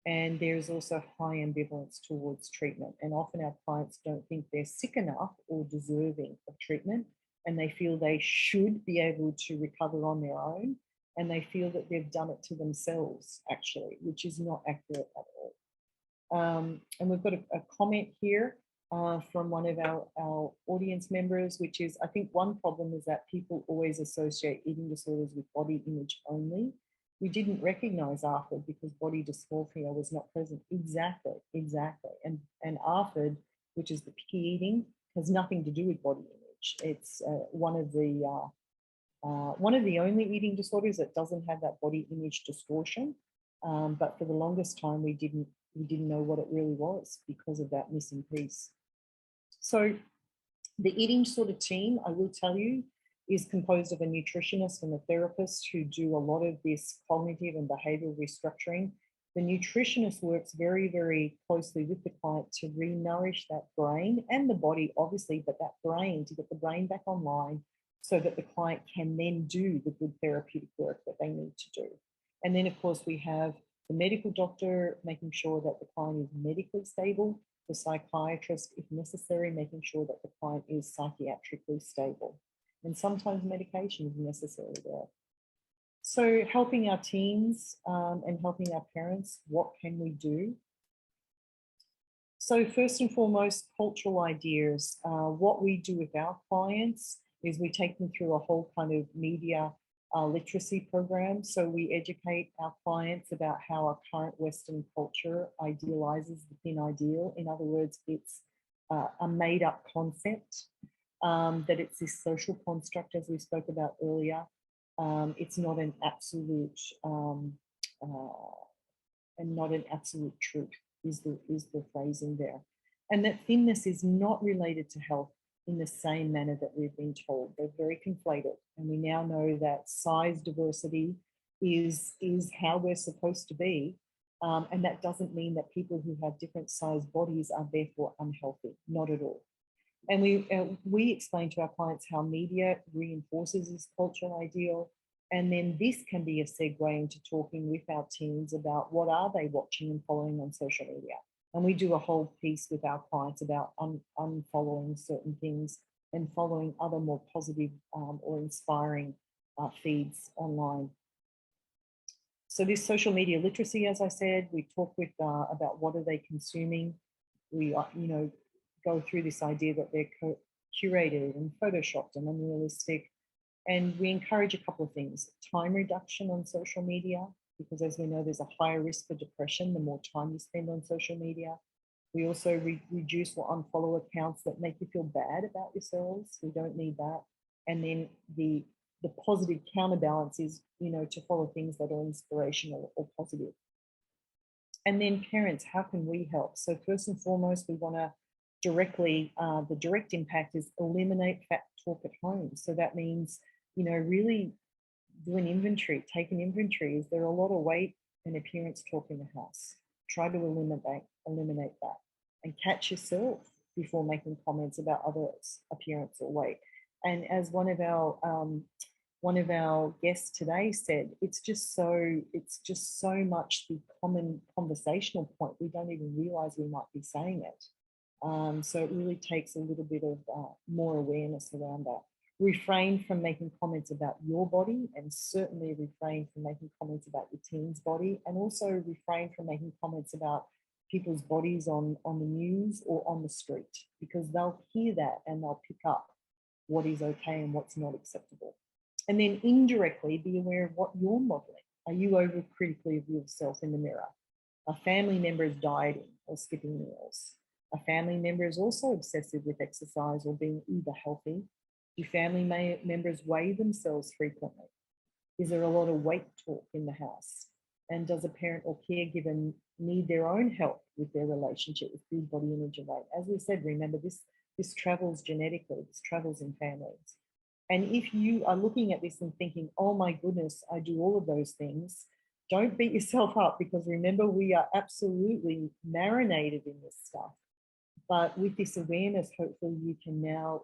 And there's also high ambivalence towards treatment. And often our clients don't think they're sick enough or deserving of treatment. And they feel they should be able to recover on their own. And they feel that they've done it to themselves, actually, which is not accurate at all. And we've got a comment here from one of our audience members, which is, I think one problem is that people always associate eating disorders with body image only. We didn't recognize ARFID because body dysmorphia was not present. Exactly. And ARFID, which is the picky eating, has nothing to do with body image. It's one of the only eating disorders that doesn't have that body image distortion. But for the longest time, we didn't know what it really was because of that missing piece. So the eating disorder team, I will tell you, is composed of a nutritionist and a therapist who do a lot of this cognitive and behavioral restructuring. The nutritionist works very, very closely with the client to re-nourish that brain and the body, obviously, but that brain, to get the brain back online so that the client can then do the good therapeutic work that they need to do. And then, of course, we have the medical doctor making sure that the client is medically stable, the psychiatrist, if necessary, making sure that the client is psychiatrically stable. And sometimes medication is necessary there. So helping our teens and helping our parents, what can we do? So first and foremost, cultural ideas. What we do with our clients is we take them through a whole kind of media literacy program. So we educate our clients about how our current Western culture idealizes the thin ideal. In other words, it's a made up concept, that it's this social construct, as we spoke about earlier. It's not an absolute and not an absolute truth is the phrasing there. And that thinness is not related to health in the same manner that we've been told. They're very conflated. And we now know that size diversity is how we're supposed to be. And that doesn't mean that people who have different size bodies are therefore unhealthy, not at all. And we explain to our clients how media reinforces this cultural ideal. And then this can be a segue into talking with our teens about what are they watching and following on social media. And we do a whole piece with our clients about unfollowing certain things and following other more positive or inspiring feeds online. So this social media literacy, as I said, we talk with about what are they consuming. We go through this idea that they're curated and photoshopped and unrealistic. And we encourage a couple of things: time reduction on social media, because as we know, there's a higher risk for depression the more time you spend on social media. We also reduce or unfollow accounts that make you feel bad about yourselves. We don't need that. And then the positive counterbalance is, to follow things that are inspirational or positive. And then parents, how can we help? So first and foremost, we want to the direct impact is eliminate fat talk at home. So that means, really do an inventory, take an inventory. Is there a lot of weight and appearance talk in the house? try to eliminate that, and catch yourself before making comments about others' appearance or weight. And as one of our guests today said, it's just so much the common conversational point, we don't even realize we might be saying it. So it really takes a little bit of more awareness around that. Refrain from making comments about your body, and certainly refrain from making comments about your teen's body, and also refrain from making comments about people's bodies on the news or on the street, because they'll hear that and they'll pick up what is okay and what's not acceptable. And then indirectly be aware of what you're modeling. Are you overcritically of yourself in the mirror? A family member is dieting or skipping meals. A family member is also obsessive with exercise or being uber healthy. Do family members weigh themselves frequently? Is there a lot of weight talk in the house? And does a parent or caregiver need their own help with their relationship with food, body image, and weight? As we said, remember, this travels genetically, this travels in families. And if you are looking at this and thinking, oh my goodness, I do all of those things, don't beat yourself up, because remember, we are absolutely marinated in this stuff. But with this awareness, hopefully you can now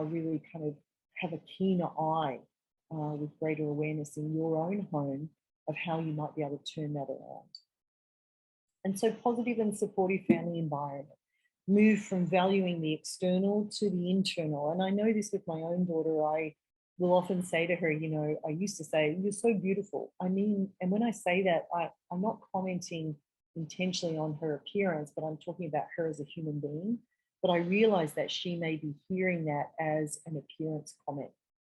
really kind of have a keener eye with greater awareness in your own home of how you might be able to turn that around. And so positive and supportive family environment. Move from valuing the external to the internal. And I know this with my own daughter. I will often say to her, you know, I used to say, you're so beautiful. I mean, and when I say that, I'm not commenting intentionally on her appearance, but I'm talking about her as a human being. But I realize that she may be hearing that as an appearance comment.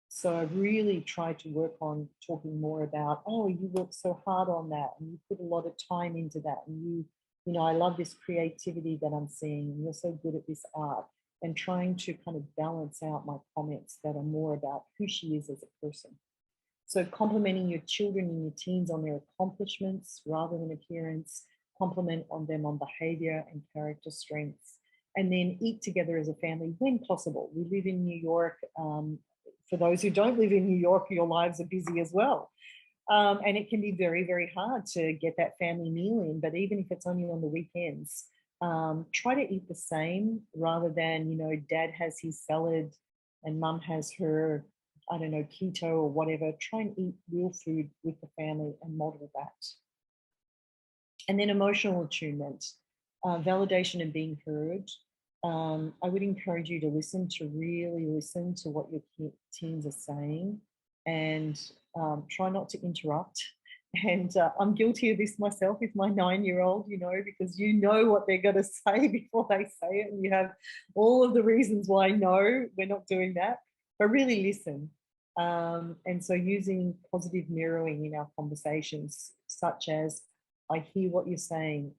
So I've really tried to work on talking more about, oh, you worked so hard on that, and you put a lot of time into that, and you know, I love this creativity that I'm seeing, and you're so good at this art, and trying to kind of balance out my comments that are more about who she is as a person. So complimenting your children and your teens on their accomplishments rather than appearance, compliment on them on behavior and character strengths, and then eat together as a family when possible. We live in New York. For those who don't live in New York, your lives are busy as well. And it can be very, very hard to get that family meal in, but even if it's only on the weekends, try to eat the same rather than, you know, dad has his salad and mum has her, I don't know, keto or whatever. Try and eat real food with the family and model that. And then emotional attunement, validation and being heard. I would encourage you to really listen to what your teens are saying, and try not to interrupt. And I'm guilty of this myself with my 9-year-old, you know, because you know what they're going to say before they say it. And you have all of the reasons why, no, we're not doing that, but really listen. And so using positive mirroring in our conversations, such as, I hear what you're saying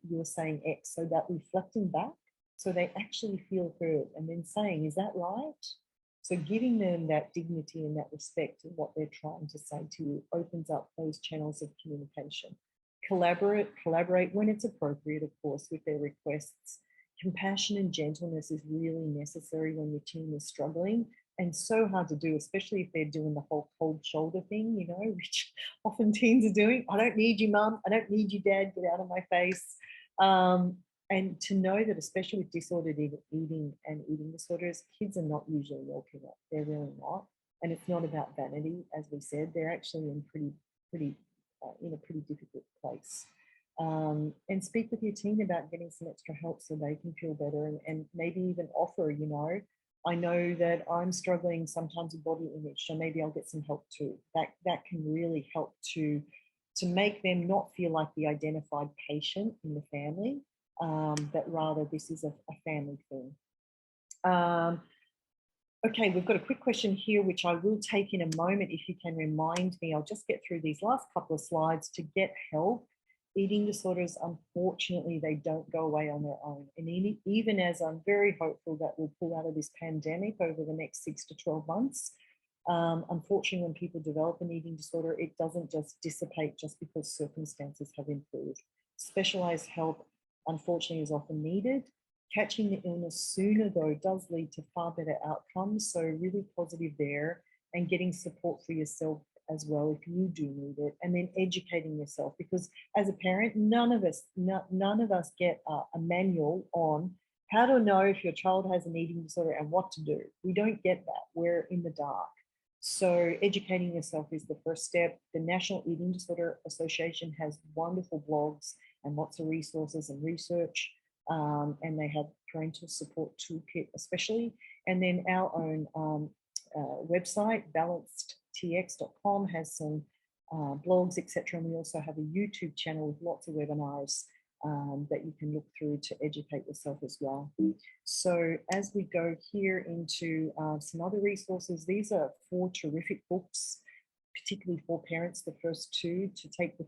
X, so that reflecting back, so they actually feel heard, and then saying, is that right? So giving them that dignity and that respect of what they're trying to say to you opens up those channels of communication. Collaborate when it's appropriate, of course, with their requests. Compassion and gentleness is really necessary when your teen is struggling, and so hard to do, especially if they're doing the whole cold shoulder thing, you know, which often teens are doing. I don't need you, mum. I don't need you, dad. Get out of my face. And to know that, especially with disordered eating and eating disorders, kids are not usually welcome up. They're really not. And it's not about vanity, as we said. They're actually in in a pretty difficult place. And speak with your teen about getting some extra help so they can feel better, and maybe even offer, you know, I know that I'm struggling sometimes with body image, so maybe I'll get some help too. That can really help to make them not feel like the identified patient in the family, but rather this is a family thing. Okay, we've got a quick question here, which I will take in a moment if you can remind me. I'll just get through these last couple of slides to get help. Eating disorders, unfortunately, they don't go away on their own. And even as I'm very hopeful that we'll pull out of this pandemic over the next 6 to 12 months, unfortunately, when people develop an eating disorder, it doesn't just dissipate just because circumstances have improved. Specialized help, unfortunately, is often needed. Catching the illness sooner, though, does lead to far better outcomes. So really positive there, and getting support for yourself as well if you do need it, and then educating yourself, because as a parent, none of us get a manual on how to know if your child has an eating disorder and what to do. We don't get that. We're in the dark. So educating yourself is the first step. The National Eating Disorder Association has wonderful blogs and lots of resources and research, and they have parental support toolkit especially. And then our own website, balancedtx.com, has some blogs, etc. And we also have a YouTube channel with lots of webinars that you can look through to educate yourself as well. So as we go here into some other resources, these are 4 terrific books, particularly for parents. The first 2, To Take the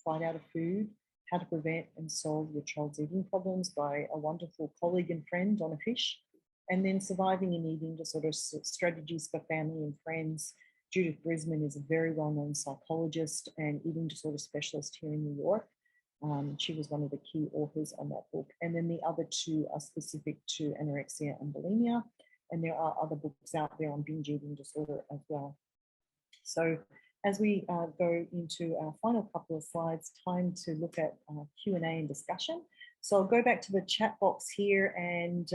Fight Out of Food, How to Prevent and Solve Your Child's Eating Problems, by a wonderful colleague and friend, Donna Fish. And then Surviving an Eating Disorder, Strategies for Family and Friends. Judith Brisman is a very well-known psychologist and eating disorder specialist here in New York. She was one of the key authors on that book. And then the other 2 are specific to anorexia and bulimia. And there are other books out there on binge eating disorder as well. So as we go into our final couple of slides, time to look at Q&A and discussion. So I'll go back to the chat box here, and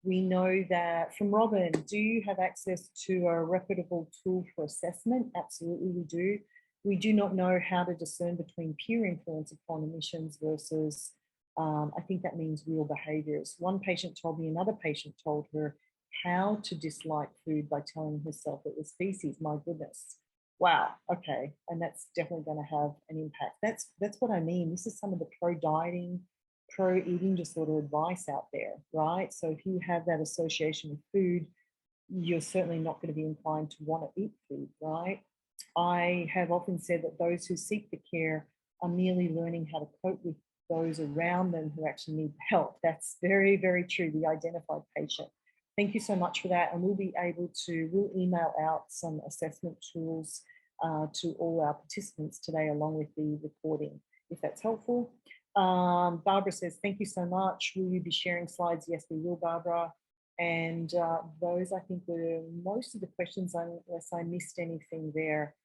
we know that from Robin, do you have access to a reputable tool for assessment? Absolutely, we do. We do not know how to discern between peer influence upon emissions versus, I think that means real behaviors. One patient told me, another patient told her how to dislike food by telling herself it was feces. My goodness. Wow. Okay. And that's definitely going to have an impact. That's what I mean. This is some of the pro-dieting, pro-eating disorder advice out there, right? So if you have that association with food, you're certainly not going to be inclined to want to eat food, right? I have often said that those who seek the care are merely learning how to cope with those around them who actually need help. That's very, very true, the identified patient. Thank you so much for that. And we'll email out some assessment tools to all our participants today, along with the recording, if that's helpful. Barbara says, thank you so much. Will you be sharing slides? Yes, we will, Barbara. And those, I think, were most of the questions, unless I missed anything there.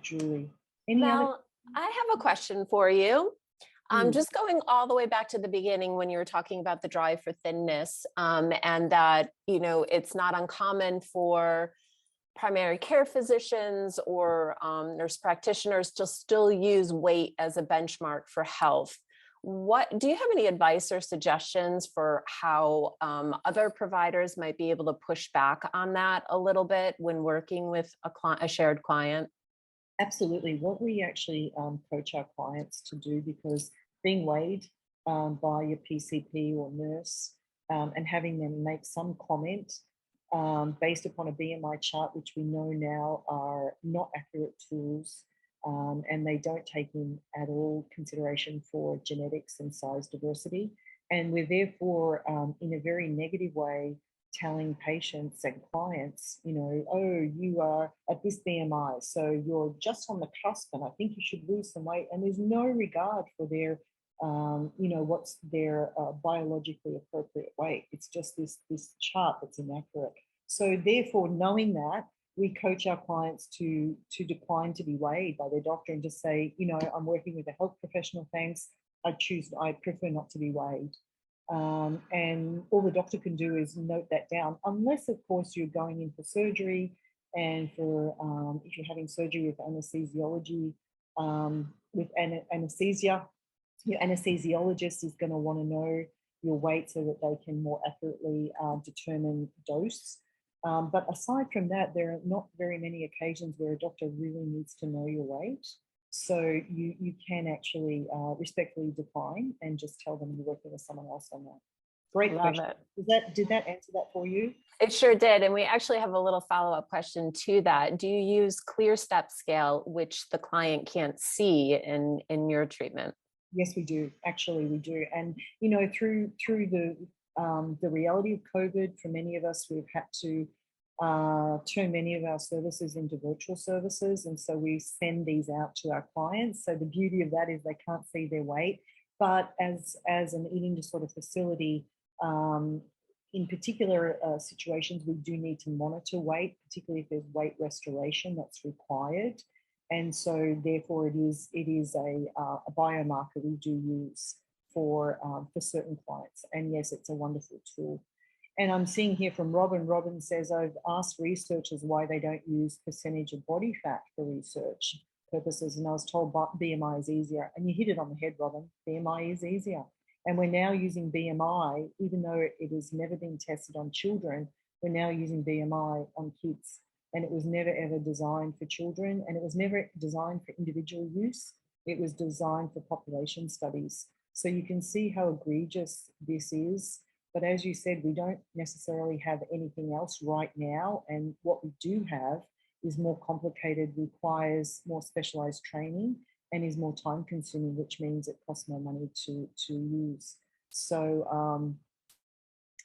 Julie, Mel, I have a question for you. Just going all the way back to the beginning when you were talking about the drive for thinness, and that, it's not uncommon for primary care physicians or nurse practitioners to still use weight as a benchmark for health. What do you have any advice or suggestions for how other providers might be able to push back on that a little bit when working with a shared client? Absolutely. What we actually coach our clients to do, because being weighed by your PCP or nurse and having them make some comment based upon a BMI chart, which we know now are not accurate tools, and they don't take in at all consideration for genetics and size diversity. And we're therefore, in a very negative way, telling patients and clients, oh, you are at this BMI, so you're just on the cusp, and I think you should lose some weight. And there's no regard for their, what's their biologically appropriate weight. It's just this chart that's inaccurate. So therefore, knowing that, we coach our clients to decline to be weighed by their doctor and just say, I'm working with a health professional, thanks. I prefer not to be weighed. And all the doctor can do is note that down, unless, of course, you're going in for surgery, and for if you're having surgery with anesthesiology, with anesthesia, your anesthesiologist is going to want to know your weight so that they can more accurately determine dose. But aside from that, there are not very many occasions where a doctor really needs to know your weight. So you can actually respectfully decline and just tell them you're working with someone else on that. Great question. Did that answer that for you? It sure did. And we actually have a little follow-up question to that. Do you use clear step scale, which the client can't see in your treatment? Yes, we do. Actually, we do. And, through the reality of COVID, for many of us, we've had to turn many of our services into virtual services. And so we send these out to our clients. So the beauty of that is they can't see their weight. But as an eating disorder facility, in particular situations, we do need to monitor weight, particularly if there's weight restoration that's required. And so therefore it is a biomarker we do use for certain clients. And yes, it's a wonderful tool. And I'm seeing here from Robin. Robin says, I've asked researchers why they don't use percentage of body fat for research purposes. And I was told BMI is easier. And you hit it on the head, Robin. BMI is easier. And we're now using BMI, even though it has never been tested on children, we're now using BMI on kids. And it was never ever designed for children, and it was never designed for individual use. It was designed for population studies. So you can see how egregious this is. But as you said, we don't necessarily have anything else right now. And what we do have is more complicated, requires more specialized training, and is more time consuming, which means it costs more money to use. So,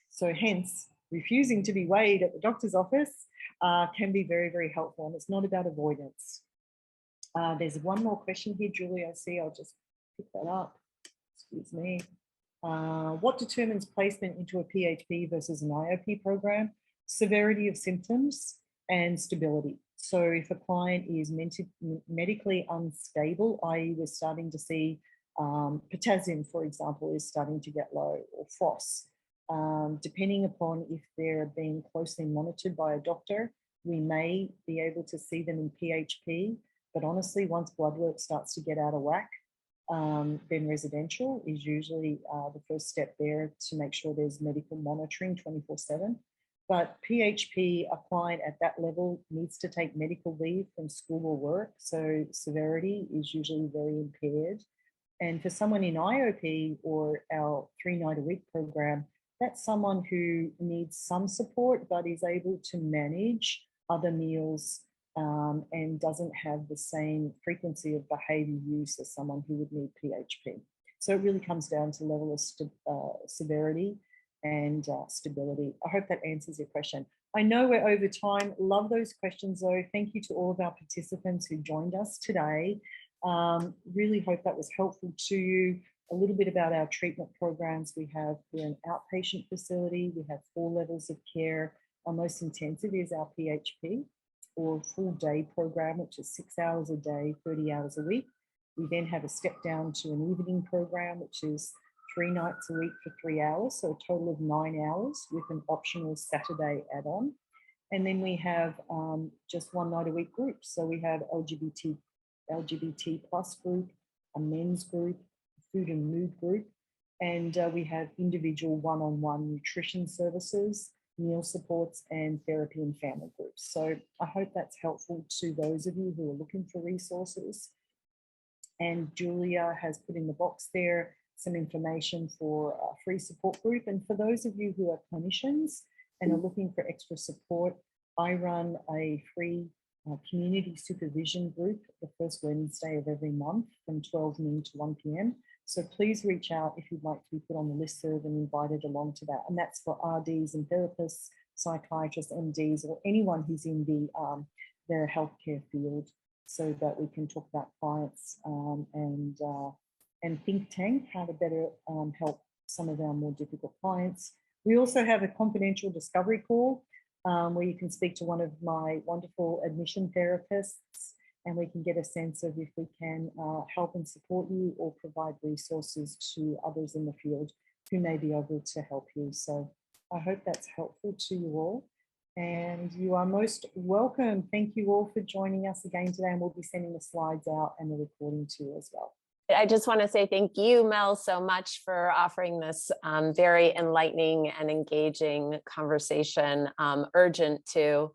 so hence, refusing to be weighed at the doctor's office can be very, very helpful. And it's not about avoidance. There's one more question here, Julie, I see. I'll just pick that up. Excuse me. What determines placement into a PHP versus an IOP program? Severity of symptoms and stability. So if a client is medically unstable, i.e. we're starting to see potassium, for example, is starting to get low, or FOS, depending upon if they're being closely monitored by a doctor, we may be able to see them in PHP. But honestly, once blood work starts to get out of whack, then residential is usually the first step there to make sure there's medical monitoring 24/7. But PHP, a client at that level needs to take medical leave from school or work. So severity is usually very impaired. And for someone in IOP or our 3-night-a-week program, that's someone who needs some support, but is able to manage other meals and doesn't have the same frequency of behavior use as someone who would need PHP. So it really comes down to level of severity and stability. I hope that answers your question. I know we're over time. Love those questions though. Thank you to all of our participants who joined us today. Really hope that was helpful to you. A little bit about our treatment programs. We're an outpatient facility. We have 4 levels of care. Our most intensive is our PHP, or full day program, which is 6 hours a day, 30 hours a week. We then have a step down to an evening program, which is 3 nights a week for 3 hours, so a total of 9 hours with an optional Saturday add-on. And then we have just 1 night a week groups. So we have LGBT plus group, a men's group, food and mood group, and we have individual one-on-one nutrition services, meal supports, and therapy and family groups. So I hope that's helpful to those of you who are looking for resources. And Julia has put in the box there some information for a free support group. And for those of you who are clinicians and are looking for extra support, I run a free community supervision group the first Wednesday of every month from 12 noon to 1 p.m. So please reach out if you'd like to be put on the listserv and invited along to that. And that's for RDs and therapists, psychiatrists, MDs, or anyone who's in the healthcare field, so that we can talk about clients and think tank how to better help some of our more difficult clients. We also have a confidential discovery call where you can speak to one of my wonderful admission therapists, and we can get a sense of if we can help and support you or provide resources to others in the field who may be able to help you. So I hope that's helpful to you all. And you are most welcome. Thank you all for joining us again today, and we'll be sending the slides out and the recording to you as well. I just want to say thank you, Mel, so much for offering this very enlightening and engaging conversation, urgent too.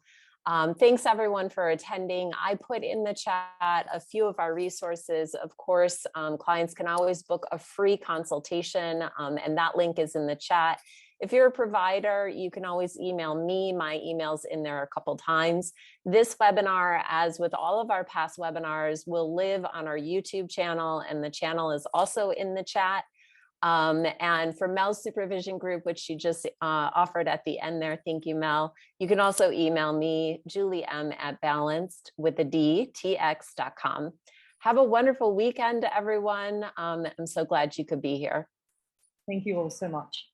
Thanks everyone for attending. I put in the chat a few of our resources. Of course, clients can always book a free consultation, and that link is in the chat. If you're a provider, you can always email me. My email's in there a couple times. This webinar, as with all of our past webinars, will live on our YouTube channel, and the channel is also in the chat. And for Mel's supervision group, which she just offered at the end there, thank you, Mel. You can also email me, juliem@balanced.com. Have a wonderful weekend, everyone. I'm so glad you could be here. Thank you all so much.